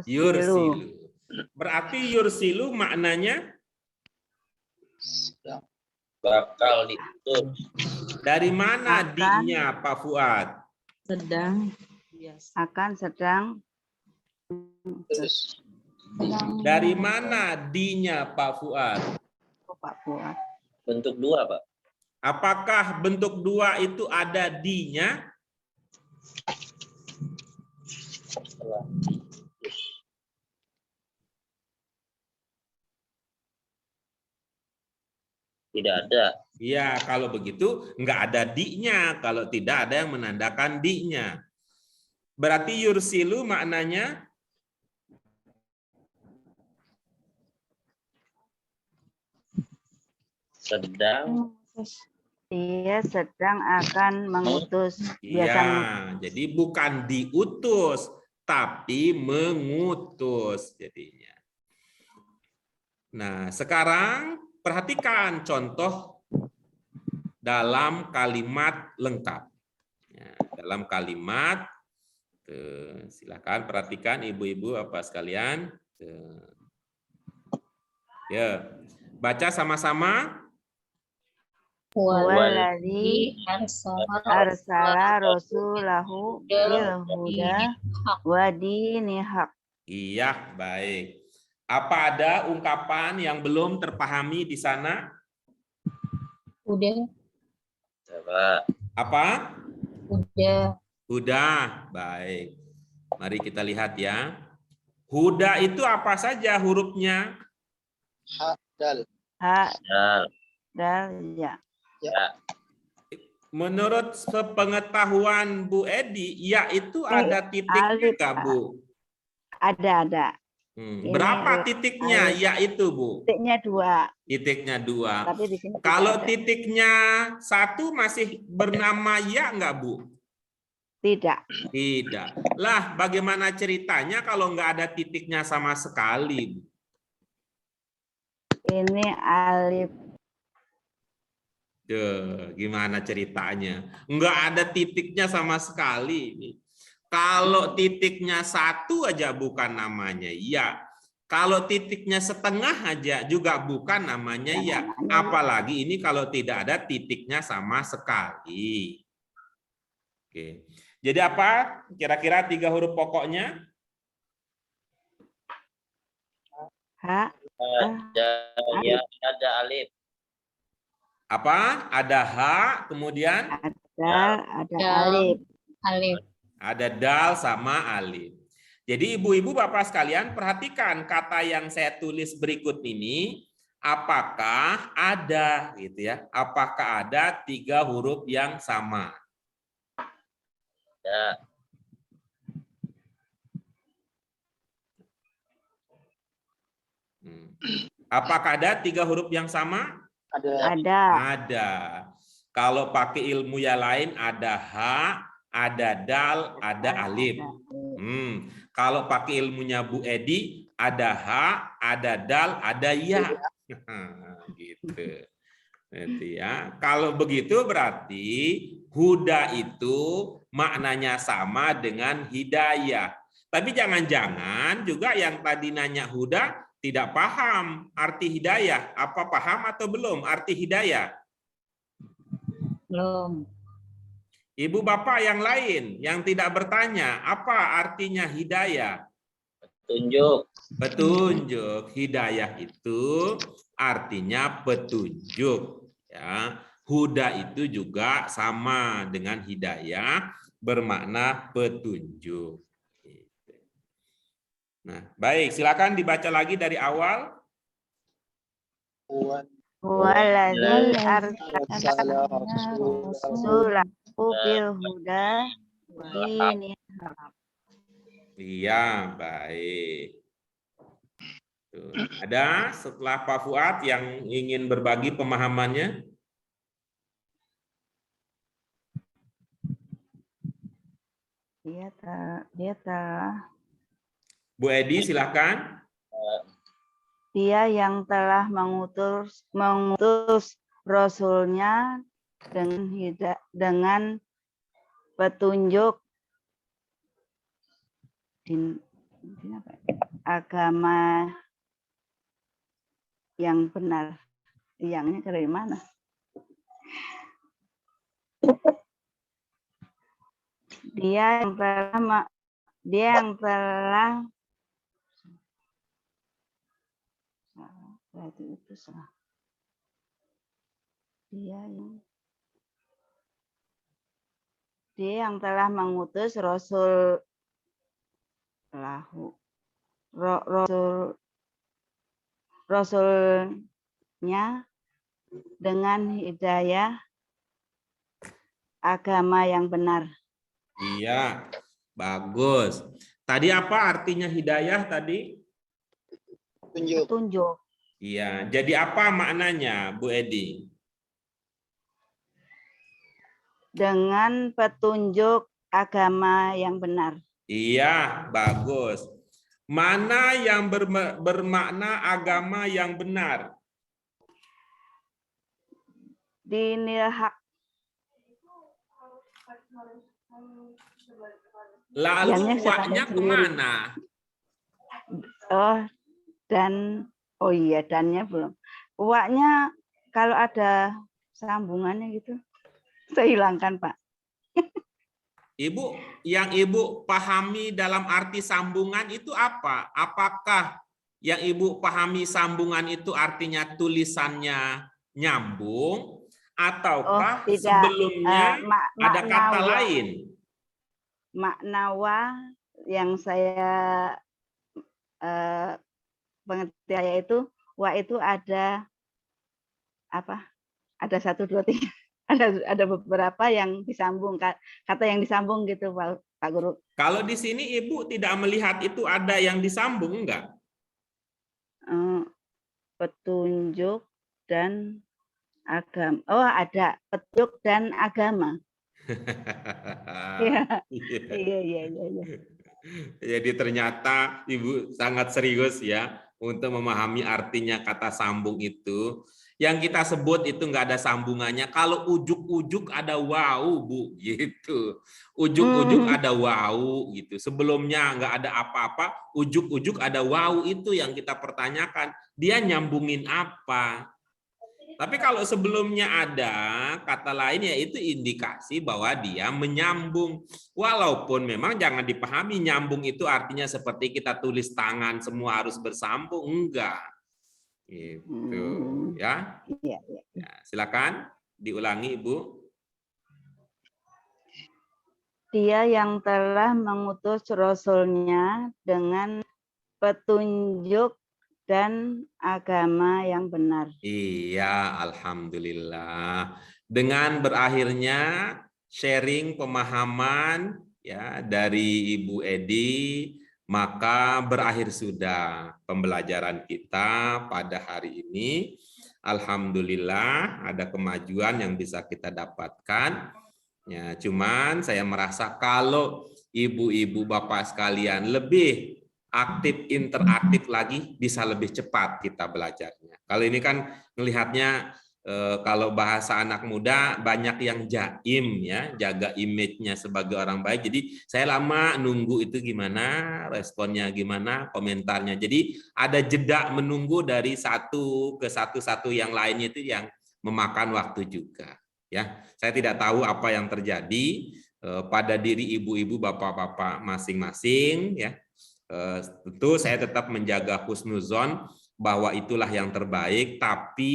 yursilu. Berarti yursilu maknanya Bakal diutus. dari mana Akan. di-nya Pak Fuad? Sedang. Yes. Akan sedang. Dari mana di-nya Pak Fuad? Oh, Pak Fuad. Bentuk dua, Pak. Apakah bentuk dua itu ada di-nya? Setelah tidak ada. Ya, kalau begitu nggak ada di-nya. Kalau tidak ada yang menandakan di-nya. Berarti yursilu maknanya Sedang Dia sedang akan mengutus. iya, Biasa jadi bukan diutus, tapi mengutus jadinya. Nah, sekarang perhatikan contoh dalam kalimat lengkap. Ya, dalam kalimat, silakan perhatikan ibu-ibu apa sekalian. Ya, baca sama-sama. Waladzi arsala rasulahu bil huda wa dinil haq. Iya, baik. Apa ada ungkapan yang belum terpahami di sana? Udah. Coba. Apa? Udah. Huda, baik. Mari kita lihat ya. Huda itu apa saja hurufnya? Ha, Dal. dal, ya. Ya. Menurut sepengetahuan Bu Edi, ya itu ada titiknya alif, nggak, Bu? Ada. Ini Berapa titiknya alif. ya itu, Bu? Titiknya 2. Titiknya 2. Tapi di sini Kalau tidak ada. titiknya 1 masih bernama ya nggak, Bu? Tidak. Tidak. Lah, bagaimana ceritanya kalau nggak ada titiknya sama sekali, Bu? Ini alif. Duh, gimana ceritanya? Nggak ada titiknya sama sekali. Kalau titiknya 1 aja bukan namanya ya. Kalau titiknya setengah aja juga bukan namanya ya. Apalagi ini kalau tidak ada titiknya sama sekali. Oke. Jadi apa? Kira-kira 3 huruf pokoknya? Ha, Ada alif. Apa? Ada ha, kemudian ada alif. Alif. ada dal sama alif. Jadi ibu-ibu bapak sekalian perhatikan kata yang saya tulis berikut ini. Apakah ada gitu ya? Apakah ada 3 huruf yang sama? Ya. Apakah ada 3 huruf yang sama? Ada. Ada. Kalau pakai ilmu yang lain ada ha, ada dal, ada alif. Kalau pakai ilmunya Bu Edi, ada H, ada dal, ada ya. Gitu. Berarti ya. Kalau begitu berarti huda itu maknanya sama dengan hidayah. Tapi jangan-jangan juga yang tadi nanya huda tidak paham arti hidayah. Apa paham atau belum arti hidayah? Belum. Ibu bapak yang lain yang tidak bertanya, apa artinya hidayah? Petunjuk. Petunjuk. Hidayah itu artinya petunjuk. Ya, huda itu juga sama dengan hidayah, bermakna petunjuk. Nah, baik, silakan dibaca lagi dari awal. Waladzi arsala rasulahu bil huda wa dinil haq. Iya, baik. Tuh. Ada setelah Pak Fuad yang ingin berbagi pemahamannya? Dia telah Bu Edi, silakan. Dia yang telah mengutus Rasulnya dengan petunjuk agama yang benar. Yangnya dari mana? Dia yang telah berarti itu salah. Dia yang telah mengutus Rasulnya dengan hidayah agama yang benar. Iya, bagus. Tadi apa artinya hidayah tadi? Petunjuk. Iya, jadi apa maknanya, Bu Edi? Dengan petunjuk agama yang benar. Iya, bagus. Mana yang bermakna agama yang benar? Dinil haq. Lalu waknya kemana? Oh iya, dannya belum. Waknya kalau ada sambungannya gitu, saya hilangkan, Pak. Ibu, yang Ibu pahami dalam arti sambungan itu apa? Apakah yang Ibu pahami sambungan itu artinya tulisannya nyambung, ataukah sebelumnya ada kata lain? Makna wa yang saya pengertian yaitu wa itu ada apa? Ada 1, 2, 3. Ada beberapa yang disambung, kata yang disambung gitu, Pak Guru. Kalau di sini Ibu tidak melihat itu ada yang disambung enggak? Petunjuk dan agama. Oh, ada petunjuk dan agama. Iya. Jadi ternyata Ibu sangat serius ya untuk memahami artinya kata sambung itu. Yang kita sebut itu nggak ada sambungannya. Kalau ujuk-ujuk ada wow, Bu, gitu. Ujuk-ujuk ada wow, gitu. Sebelumnya nggak ada apa-apa, ujuk-ujuk ada wow, itu yang kita pertanyakan. Dia nyambungin apa? Tapi kalau sebelumnya ada kata lain, ya itu indikasi bahwa dia menyambung. Walaupun memang jangan dipahami nyambung itu artinya seperti kita tulis tangan semua harus bersambung, enggak. Gitu ya. Iya. Ya, silakan diulangi, Ibu. Dia yang telah mengutus Rasulnya dengan petunjuk dan agama yang benar. Iya, alhamdulillah. Dengan berakhirnya sharing pemahaman ya dari Ibu Edi, maka berakhir sudah pembelajaran kita pada hari ini. Alhamdulillah ada kemajuan yang bisa kita dapatkan. Ya, cuman saya merasa kalau ibu-ibu bapak sekalian lebih aktif, interaktif lagi, bisa lebih cepat kita belajarnya. Kalau ini kan melihatnya kalau bahasa anak muda banyak yang jaim ya, jaga image-nya sebagai orang baik. Jadi saya lama nunggu itu gimana, responnya gimana, komentarnya. Jadi ada jeda menunggu dari satu ke satu yang lainnya itu yang memakan waktu juga. Ya, saya tidak tahu apa yang terjadi pada diri ibu-ibu, bapak-bapak masing-masing. Ya, tentu saya tetap menjaga husnuzon bahwa itulah yang terbaik. Tapi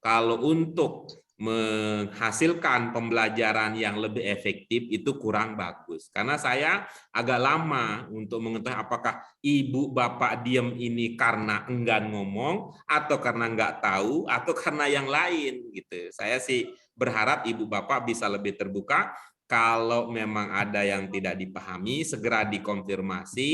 kalau untuk menghasilkan pembelajaran yang lebih efektif itu kurang bagus. Karena saya agak lama untuk mengetahui apakah ibu bapak diam ini karena enggan ngomong, atau karena nggak tahu, atau karena yang lain gitu. Saya sih berharap ibu bapak bisa lebih terbuka. Kalau memang ada yang tidak dipahami, segera dikonfirmasi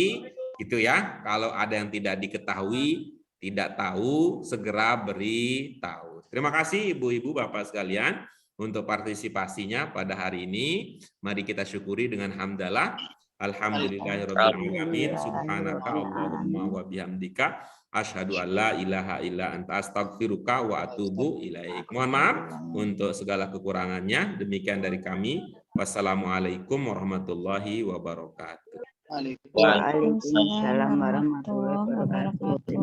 gitu ya. Kalau ada yang tidak diketahui, tidak tahu, segera beritahu. Terima kasih ibu-ibu bapak sekalian untuk partisipasinya pada hari ini. Mari kita syukuri dengan hamdalah. Alhamdulillahirabbil alamin. Subhanaka Allahumma wa bihamdika asyhadu an la ilaha illa anta astaghfiruka wa atubu ilaik. Mohon maaf untuk segala kekurangannya. Demikian dari kami. Wassalamualaikum warahmatullahi wabarakatuh. Waalaikumsalam warahmatullahi wabarakatuh.